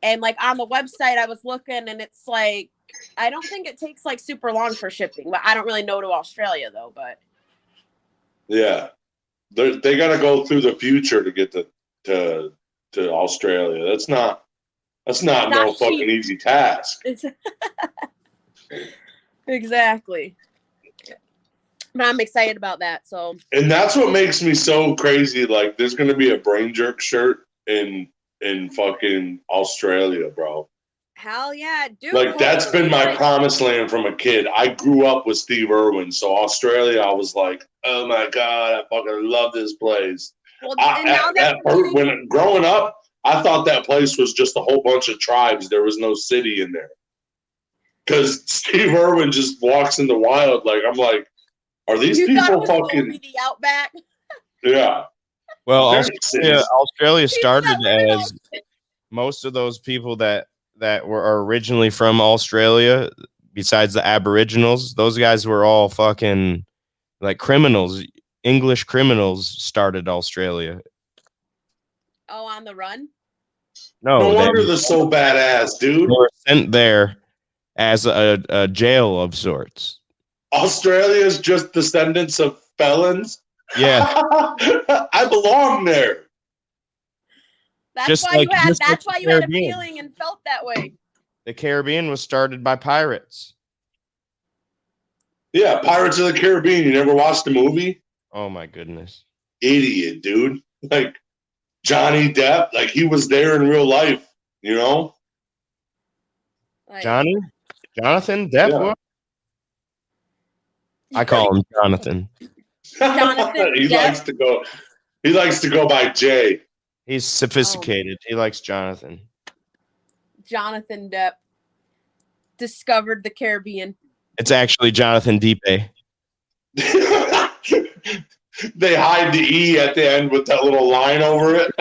And on the website, I was looking and it's I don't think it takes super long for shipping, but I don't really know to Australia though, but. Yeah. They got to go through the future to get to Australia. That's not no fucking easy task. Exactly. But I'm excited about that. So. And that's what makes me so crazy. There's going to be a Brain Jerk shirt in fucking Australia, bro. Hell yeah, dude. That's been my promised land from a kid. I grew up with Steve Irwin, so Australia, I was like, oh my God, I fucking love this place. Well, when growing up, I thought that place was just a whole bunch of tribes. There was no city in there. Because Steve Irwin just walks in the wild. I'm like, are these people fucking the Outback? Yeah. Well, Australia started as most of those people that were originally from Australia, besides the Aboriginals, those guys were all fucking criminals. English criminals started Australia. Oh, on the run? No wonder they're so badass, dude. They were sent there as a jail of sorts. Australia is just descendants of felons? Yeah. I belong there. That's why you had a feeling and felt that way. The Caribbean was started by pirates. Yeah, Pirates of the Caribbean. You never watched the movie? Oh my goodness. Idiot, dude. Johnny Depp, he was there in real life, you know? Jonathan Depp? Yeah. I call him Jonathan. Jonathan he likes to go by Jay. He's sophisticated. He likes Jonathan. Jonathan Depp discovered the Caribbean. It's actually Jonathan Deppe. They hide the E at the end with that little line over it.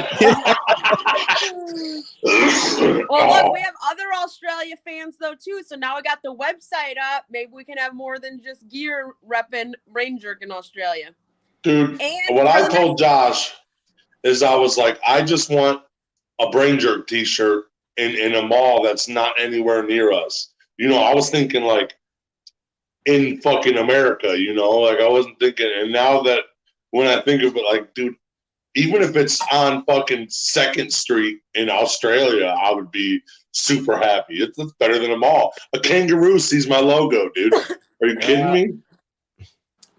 Well, look, we have other Australia fans though too. So now we got the website up. Maybe we can have more than just gear repping Brain Jerk in Australia. Dude, what I told Josh is I was like, I just want a Brain Jerk t-shirt in a mall that's not anywhere near us. I was thinking in fucking America, I wasn't thinking. And now that when I think of it, dude, even if it's on fucking 2nd Street in Australia, I would be super happy. It's better than a mall. A kangaroo sees my logo, dude. Are you kidding me?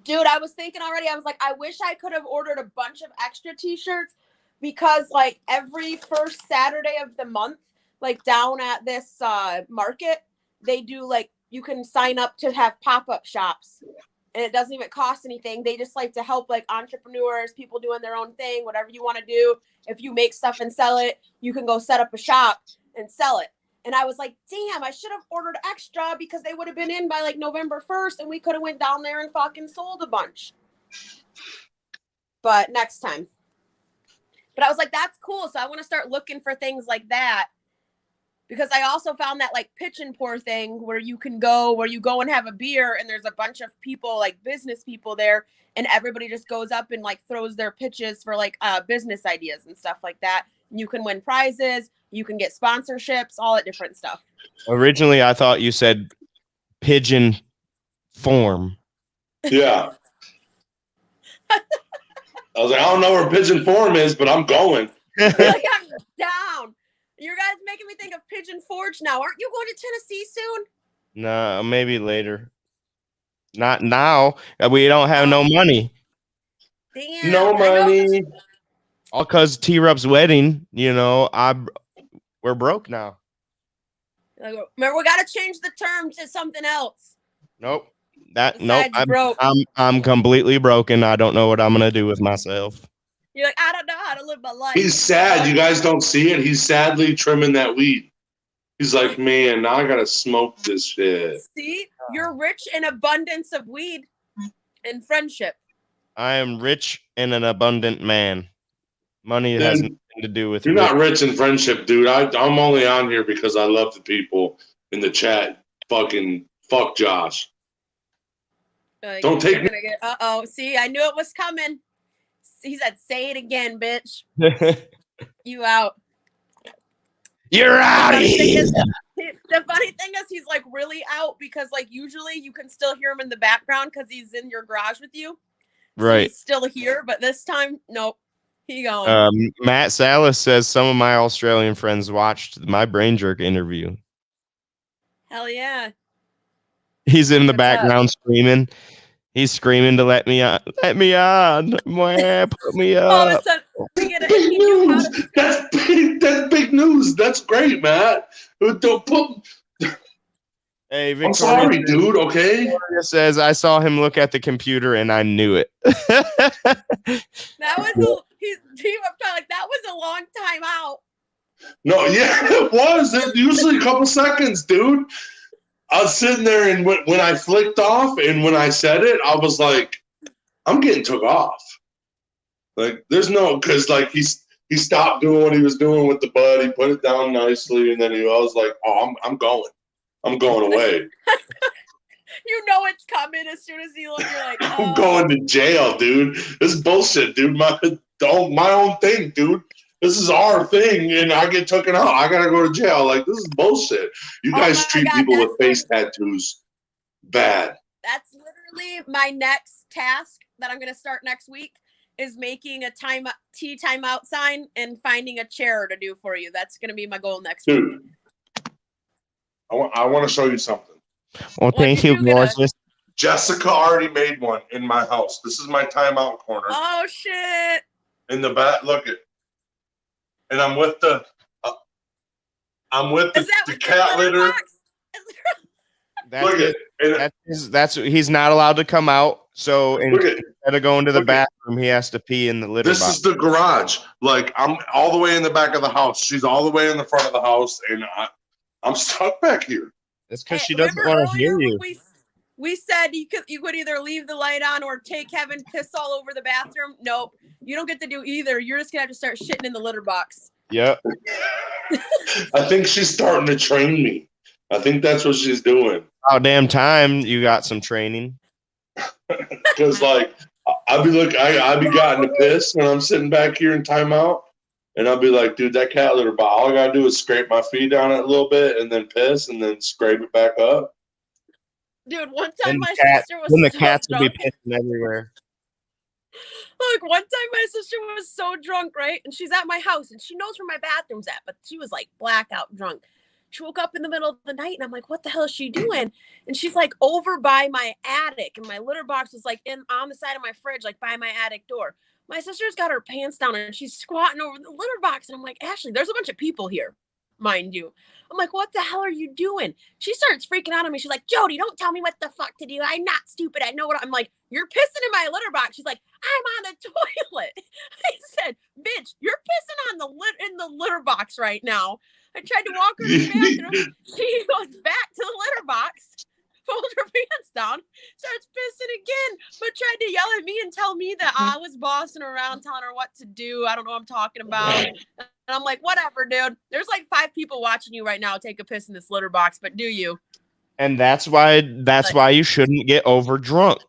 Dude, I was thinking already. I was like, I wish I could have ordered a bunch of extra t-shirts because every first Saturday of the month, down at this market, they do you can sign up to have pop-up shops. And it doesn't even cost anything. They just like to help entrepreneurs, people doing their own thing, whatever you want to do. If you make stuff and sell it, you can go set up a shop and sell it. And I was like, damn, I should have ordered extra because they would have been in by November 1st and we could have went down there and fucking sold a bunch. But next time. But I was like, that's cool. So I want to start looking for things like that. Because I also found that pitch and pour thing where you go and have a beer and there's a bunch of people, business people there, and everybody just goes up and throws their pitches for business ideas and stuff like that. You can win prizes. You can get sponsorships, all that different stuff. Originally, I thought you said pigeon form. Yeah. I was like, I don't know where Pigeon Form is, but I'm going. Like, I'm down. You guys making me think of Pigeon Forge now. Aren't you going to Tennessee soon? No, maybe later. Not now. We don't have no money. Damn. No money. All because T-Rup's wedding, we're broke now. Remember, we got to change the term to something else. Nope. Besides broke. I'm completely broken. I don't know what I'm gonna do with myself. You're like, I don't know how to live my life. He's sad. You guys don't see it. He's sadly trimming that weed. He's like, man, now I gotta smoke this shit. See, you're rich in abundance of weed and friendship. I am rich and an abundant man. Money has nothing to do with it. You're not rich in friendship, dude. I'm only on here because I love the people in the chat. Fucking fuck Josh. Don't take me. Uh-oh. See, I knew it was coming. He said, say it again, bitch. You out. You're out of here. The funny thing is he's like really out because like usually you can still hear him in the background because he's in your garage with you. So right. He's still here, but this time, nope. He gone. Matt Salas says some of my Australian friends watched my Brain Jerk interview. Hell yeah. He's in the background screaming. He's screaming to let me on. Let me on. Put me up. All of a sudden, we get Big news. That's big news. That's great, Matt. Don't put. Hey, Victoria, I'm sorry, dude. Okay. Victoria says I saw him look at the computer and I knew it. That was that was a long time out. No, yeah, it was. Usually a couple seconds, dude. I was sitting there, and when I flicked off, and when I said it, I was like, "I'm getting took off." Like, there's no, because like he stopped doing what he was doing with the bud. He put it down nicely, and then I was like, "Oh, I'm going away." You know it's coming as soon as you look. You're like, oh. I'm going to jail, dude. This is bullshit, dude. My own thing, dude. This is our thing, and I get taken out. I gotta go to jail. Like, this is bullshit. You guys treat people with face tattoos bad. That's literally my next task that I'm gonna start next week is making a tea timeout sign and finding a chair to do for you. That's gonna be my goal next week. Dude, I want to show you something. Well, thank you, gorgeous. Jessica already made one in my house. This is my timeout corner. Oh shit! In the back, look it. And I'm with the cat litter. Look it. That's he's not allowed to come out. So instead of going to the bathroom, he has to pee in the litter box. This is the garage. Like, I'm all the way in the back of the house. She's all the way in the front of the house, and I'm stuck back here. That's because she doesn't want to hear you. We said you could either leave the light on or take Kevin piss all over the bathroom. Nope, you don't get to do either. You're just gonna have to start shitting in the litter box. Yep. I think she's starting to train me. I think that's what she's doing. Oh, damn time you got some training. Because like I'd be gotten to piss when I'm sitting back here in timeout, and I'll be like, dude, that cat litter box. All I gotta do is scrape my feet down it a little bit, and then piss, and then scrape it back up. Dude, one time my sister was then the so cats drunk. will be pissing everywhere. Look, one time my sister was so drunk, right? And she's at my house and she knows where my bathroom's at, but she was like blackout drunk. She woke up in the middle of the night and I'm like, what the hell is she doing? And she's like over by my attic, and my litter box was like on the side of my fridge, like by my attic door. My sister's got her pants down and she's squatting over the litter box. And I'm like, Ashley, there's a bunch of people here, mind you. I'm like, what the hell are you doing? She starts freaking out on me. She's like, Jody, don't tell me what the fuck to do. I'm not stupid. I know what I'm like. You're pissing in my litter box. She's like, I'm on the toilet. I said, bitch, you're pissing on in the litter box right now. I tried to walk her to the bathroom. She goes back to the litter box, folds her pants down, starts pissing again, but tried to yell at me and tell me that I was bossing around, telling her what to do. I don't know what I'm talking about. And I'm like, whatever, dude. There's like 5 people watching you right now take a piss in this litter box, but do you? And that's why you shouldn't get over drunk.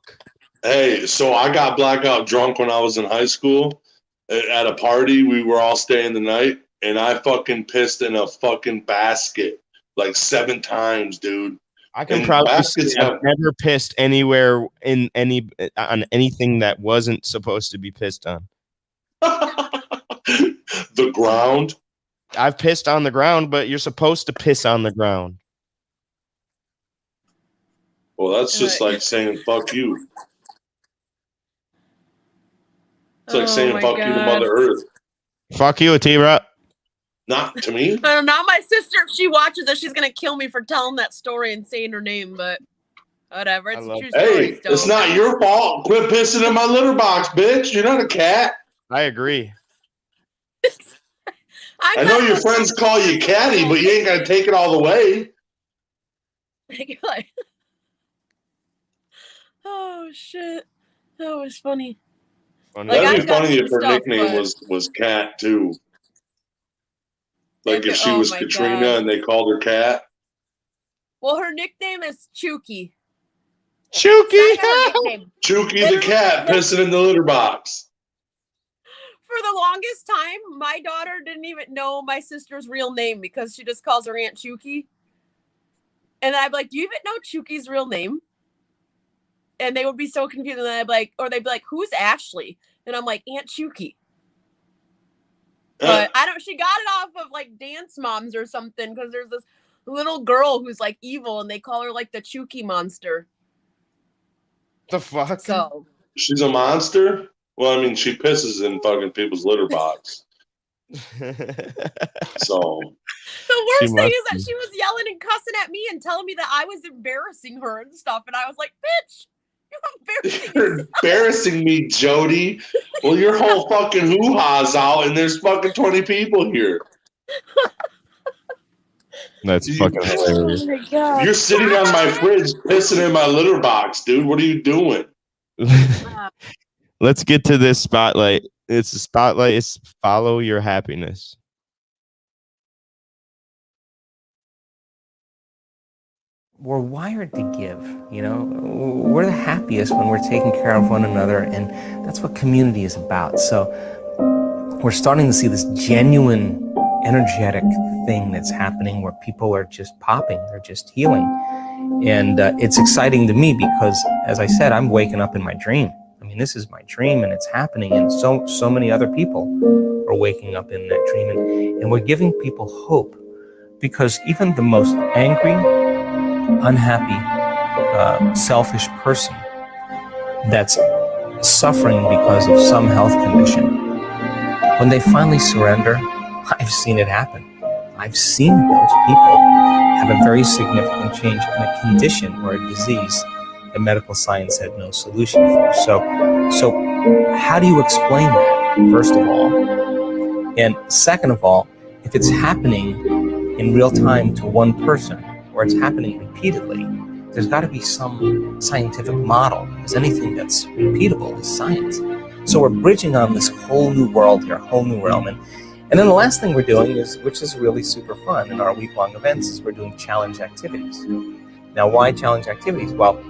Hey, so I got blackout drunk when I was in high school at a party. We were all staying the night, and I fucking pissed in a fucking basket like 7 times, dude. I can And probably baskets say I've have never pissed anywhere in on anything that wasn't supposed to be pissed on. the ground. I've pissed on the ground, but you're supposed to piss on the ground. Well, that's just like saying fuck you. It's like saying fuck you to Mother Earth. Fuck you, T-Rut. Not to me. Not my sister. If she watches it, she's gonna kill me for telling that story and saying her name. But whatever. It's a true story. Hey, it's not your fault. Quit pissing in my litter box, bitch. You're not a cat. I agree. I know your friends call you catty, but you ain't gonna take it all the way. Oh shit, that was funny. That'd be funny if her nickname was Cat too. Like if she was Katrina and they called her Cat. Well, her nickname is Chuki. Chuki. Chuki the cat pissing in the litter box. For the longest time, my daughter didn't even know my sister's real name because she just calls her Aunt Chuki. And I'd be like, do you even know Chuki's real name? And they would be so confused. And I'd be like, or they'd be like, who's Ashley? And I'm like, Aunt Chuki. But she got it off of like Dance Moms or something because there's this little girl who's like evil and they call her like the Chuki monster. The fuck? So she's a monster? Well, I mean, she pisses in fucking people's litter box. So the worst thing is that she was yelling and cussing at me and telling me that I was embarrassing her and stuff. And I was like, bitch, you're embarrassing me, Jody. Well, your whole fucking hoo-ha's out and there's fucking 20 people here. That's fucking hilarious. Oh my God. You're sitting on my fridge pissing in my litter box, dude. What are you doing? Let's get to this spotlight. It's a spotlight. It's follow your happiness. We're wired to give, you know. We're the happiest when we're taking care of one another, and that's what community is about. So we're starting to see this genuine, energetic thing that's happening where people are just popping, they're just healing. And it's exciting to me because, as I said, I'm waking up in my dream. I mean, this is my dream and it's happening, and so many other people are waking up in that dream, and we're giving people hope, because even the most angry, unhappy, selfish person that's suffering because of some health condition, when they finally surrender, I've seen it happen. I've seen those people have a very significant change in a condition or a disease that medical science had no solution for. So how do you explain that, first of all? And second of all, if it's happening in real time to one person, or it's happening repeatedly, there's got to be some scientific model, because anything that's repeatable is science. So we're bridging on this whole new world here, whole new realm. And then the last thing we're doing is, which is really super fun in our week-long events, is we're doing challenge activities. Now, why challenge activities? Well,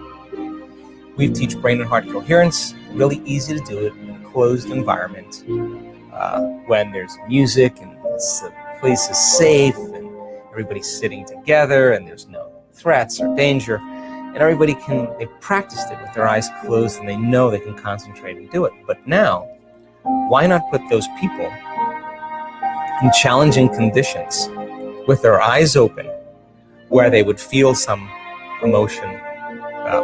we teach brain and heart coherence, really easy to do it in a closed environment, when there's music and the place is safe and everybody's sitting together and there's no threats or danger, and they practiced it with their eyes closed and they know they can concentrate and do it. But now, why not put those people in challenging conditions with their eyes open, where they would feel some emotion,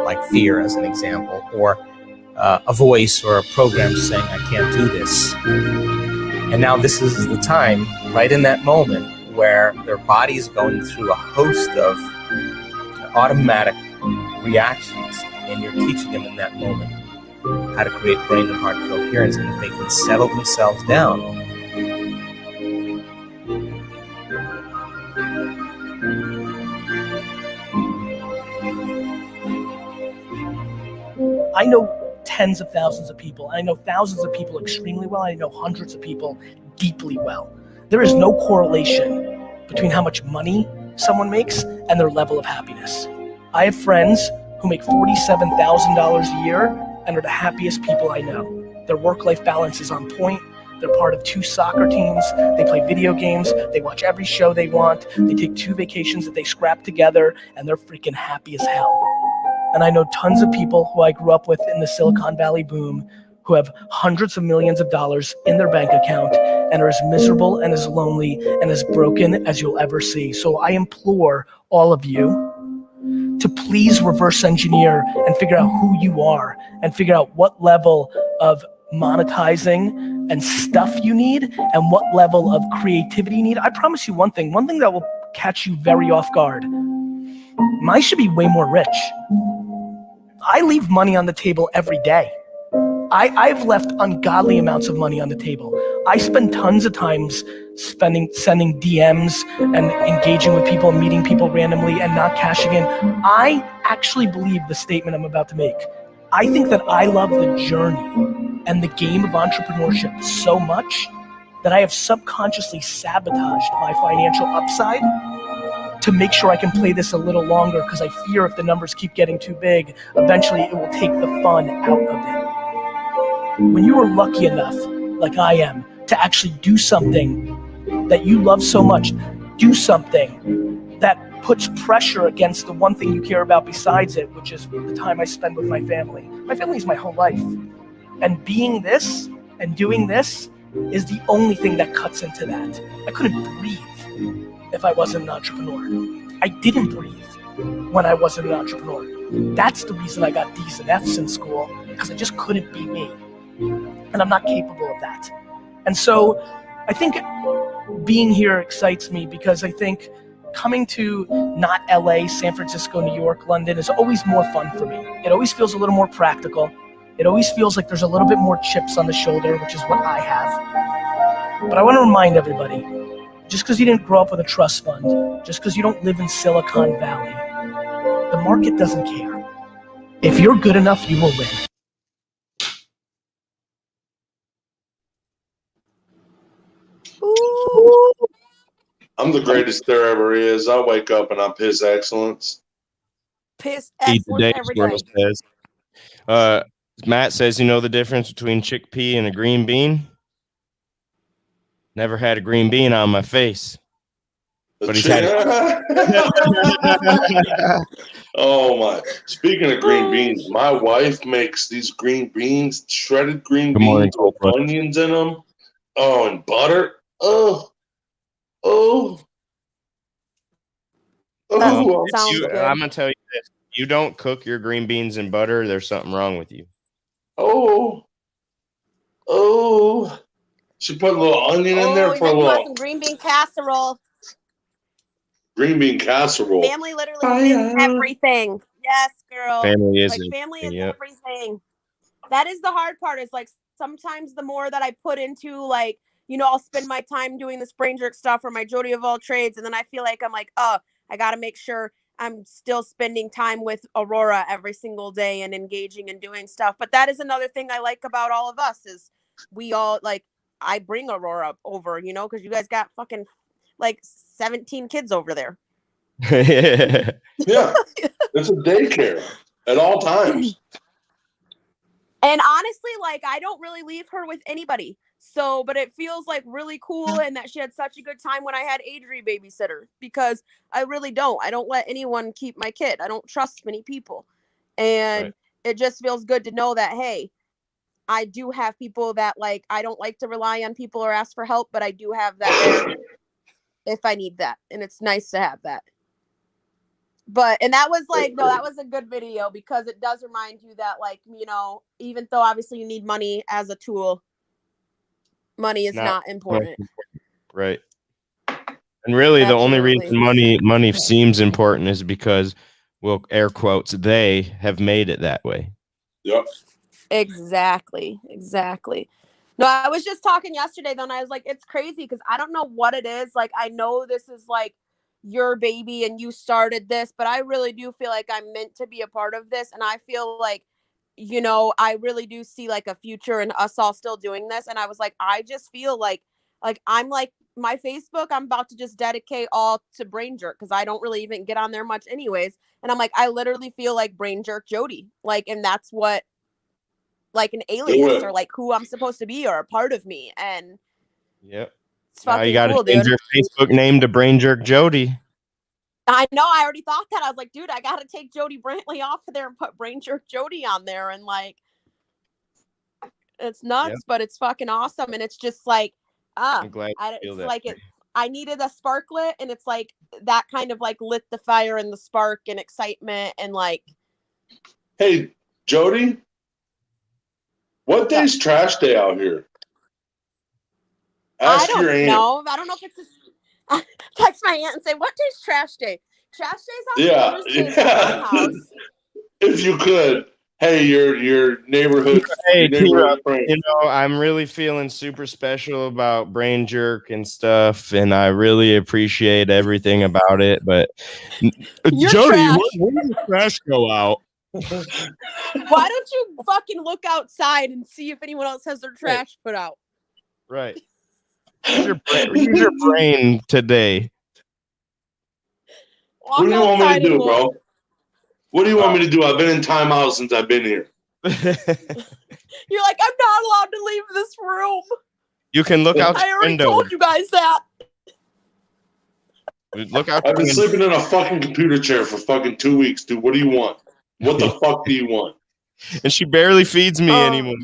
like fear as an example, or a voice or a program saying, I can't do this. And now this is the time, right in that moment, where their body is going through a host of automatic reactions, and you're teaching them in that moment how to create brain and heart coherence. And if they can settle themselves down, I know tens of thousands of people. I know thousands of people extremely well. I know hundreds of people deeply well. There is no correlation between how much money someone makes and their level of happiness. I have friends who make $47,000 a year and are the happiest people I know. Their work-life balance is on point. They're part of 2 soccer teams. They play video games. They watch every show they want. They take 2 vacations that they scrap together, and they're freaking happy as hell. And I know tons of people who I grew up with in the Silicon Valley boom who have hundreds of millions of dollars in their bank account and are as miserable and as lonely and as broken as you'll ever see. So I implore all of you to please reverse engineer and figure out who you are and figure out what level of monetizing and stuff you need and what level of creativity you need. I promise you one thing that will catch you very off guard. I should be way more rich. I leave money on the table every day. I've left ungodly amounts of money on the table. I spend tons of times sending DMs and engaging with people and meeting people randomly and not cashing in. I actually believe the statement I'm about to make. I think that I love the journey and the game of entrepreneurship so much that I have subconsciously sabotaged my financial upside to make sure I can play this a little longer, because I fear if the numbers keep getting too big, eventually it will take the fun out of it. When you are lucky enough, like I am, to actually do something that you love so much, do something that puts pressure against the one thing you care about besides it, which is the time I spend with my family. My family is my whole life. And being this and doing this is the only thing that cuts into that. I couldn't breathe if I wasn't an entrepreneur. I didn't breathe when I wasn't an entrepreneur. That's the reason I got D's and F's in school, because I just couldn't be me. And I'm not capable of that. And so I think being here excites me, because I think coming to not LA, San Francisco, New York, London is always more fun for me. It always feels a little more practical. It always feels like there's a little bit more chips on the shoulder, which is what I have. But I want to remind everybody, just because you didn't grow up with a trust fund, just because you don't live in Silicon Valley, the market doesn't care. If you're good enough, you will win. Ooh. I'm the greatest there ever is. I wake up and I'm Piss Excellence. Piss Eat excellence the day, every Squirrel day. says. Matt says, you know the difference between chickpea and a green bean? Never had a green bean on my face. But he's had Oh my. Speaking of green beans, my wife makes these green beans, shredded green Good morning, beans with Coldplay. onions in them. Oh, and butter. Oh. Sounds good. I'm gonna tell you this: you don't cook your green beans in butter, there's something wrong with you. Oh. She put a little onion in there for a then you want little some green bean casserole. green bean casserole. Family literally is everything. Yes, girl. Family is like family is yep. everything. That is the hard part. Is like sometimes the more that I put into, like, I'll spend my time doing this brain jerk stuff or my Jody of all trades, and then I feel like I'm like, I got to make sure I'm still spending time with Aurora every single day and engaging and doing stuff. But that is another thing I like about all of us is we all, like, I bring Aurora over, because you guys got fucking like 17 kids over there. Yeah, it's a daycare at all times. And honestly, like, I don't really leave her with anybody. So, but it feels like really cool, and that she had such a good time when I had Adri babysitter, because I really don't. I don't let anyone keep my kid. I don't trust many people. And It just feels good to know that, hey, I do have people that, like, I don't like to rely on people or ask for help, but I do have that there if I need that. And it's nice to have that. And that was like, no, that was a good video, because it does remind you that, like, even though obviously you need money as a tool, money is not important. Right. And really the only reason money seems important is because, well, air quotes, they have made it that way. Yep. Exactly. No, I was just talking yesterday though, and I was like, it's crazy because I don't know what it is. Like, I know this is like your baby and you started this, but I really do feel like I'm meant to be a part of this. And I feel like, I really do see like a future in us all still doing this. And I was like, I just feel like I'm like, my Facebook, I'm about to just dedicate all to Brain Jerk, because I don't really even get on there much anyways. And I'm like, I literally feel like Brain Jerk Jody. Like, and that's what like an alias or like who I'm supposed to be or a part of me. And yep. it's Now fucking you got to cool, change dude. your Facebook name to Brain Jerk Jody. I know. I already thought that. I was like, dude, I got to take Jody Brantley off of there and put Brain Jerk Jody on there. And like, it's nuts, but it's fucking awesome. And it's just like, I'm glad you feel it's that like way. I needed a spark lit, and it's like that kind of like lit the fire and the spark and excitement and like. Hey, Jody, what day's trash day out here? Ask your aunt. No, I don't know if it's a, text my aunt and say, what day's trash day? Trash day's on Thursdays at my house. If you could, hey, your neighborhood, Hey, your neighborhood friend. you know, I'm really feeling super special about Brain Jerk and stuff, and I really appreciate everything about it. But You're Jody, trash. when did the trash go out? Why don't you fucking look outside and see if anyone else has their trash put out? Right. Use your brain today. What do you want me to do, bro? What do you want me to do? I've been in timeout since I've been here. You're like, I'm not allowed to leave this room. You can look out I your already window. told you guys that. Look out. I've been sleeping in a fucking computer chair for fucking 2 weeks, dude. What do you want? What the fuck do you want? And she barely feeds me anymore.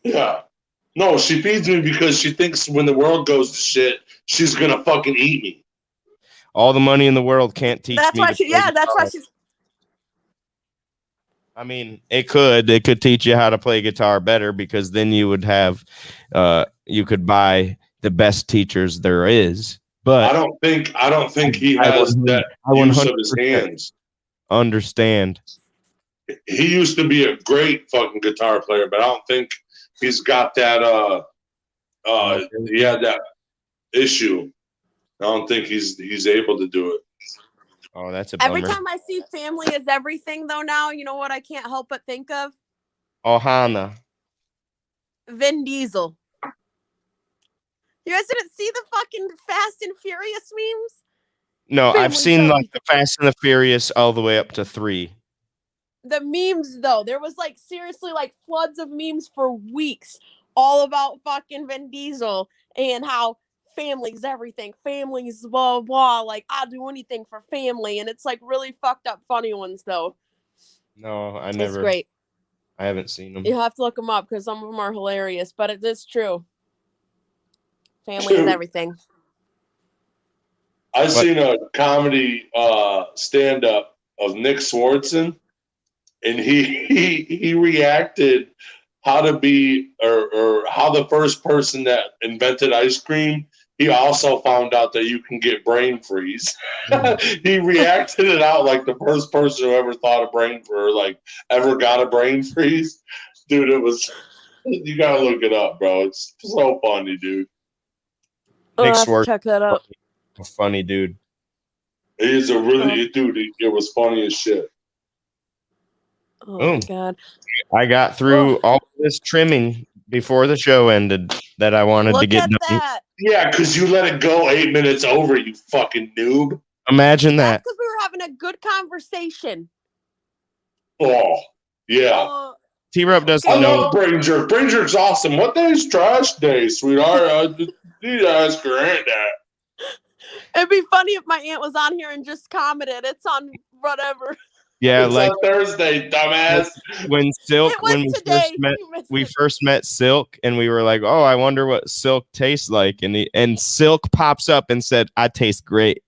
Yeah. No, she feeds me because she thinks when the world goes to shit, she's gonna fucking eat me. All the money in the world can't teach That's me. why that's why she's. I mean, it could teach you how to play guitar better, because then you would have, you could buy the best teachers there is. But I don't think he has that use of his hands. Understand. He used to be a great fucking guitar player, but I don't think he's got that. He had that issue. I don't think he's able to do it. Oh, that's a bummer. Every time I see Family is Everything, though, now, you know what I can't help but think of? Ohana. Vin Diesel. You guys didn't see the fucking Fast and Furious memes? No, Family I've seen Zone. like the Fast and the Furious all the way up to 3. The memes, though, there was like seriously like floods of memes for weeks all about fucking Vin Diesel and how family's everything, family's blah blah, like I'll do anything for family. And it's like really fucked up funny ones, though. No, I never. It's great. I haven't seen them. You have to look them up because some of them are hilarious, but it is true. Family is everything. I seen a comedy stand-up of Nick Swardson, and he reacted how to be or how the first person that invented ice cream, he also found out that you can get brain freeze. He reacted it out like the first person who ever thought of brain or like ever got a brain freeze. Dude, it was, you gotta look it up, bro. It's so funny, dude. Nick Swardson, check that out. A funny dude. He is a really dude. It was funny as shit. Oh my god! I got through all this trimming before the show ended that I wanted to get done. That. Yeah, because you let it go 8 minutes over, you fucking noob. Imagine that. That's because we were having a good conversation. Oh, yeah. T-Rup doesn't I know. love Brain Jerk. Brain Jerk's awesome. What day's trash day, sweetheart? I just need to ask your aunt that. It'd be funny if my aunt was on here and just commented. It's on whatever. Yeah, it's like on Thursday, dumbass. When Silk, when we first met Silk, and we were like, "Oh, I wonder what Silk tastes like," and Silk pops up and said, "I taste great."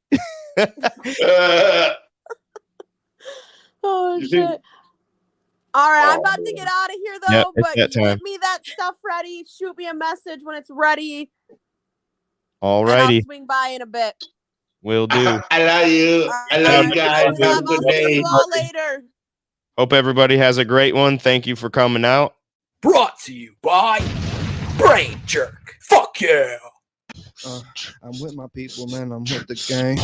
Oh shit! All right, I'm about to get out of here though. Yep, but get me that stuff ready. Shoot me a message when it's ready. All and I'll righty, swing by in a bit. Will do. I love you. I love you guys. Have a good day. See you all later. Hope everybody has a great one. Thank you for coming out. Brought to you by Brain Jerk. Fuck yeah. I'm with my people, man. I'm with the gang.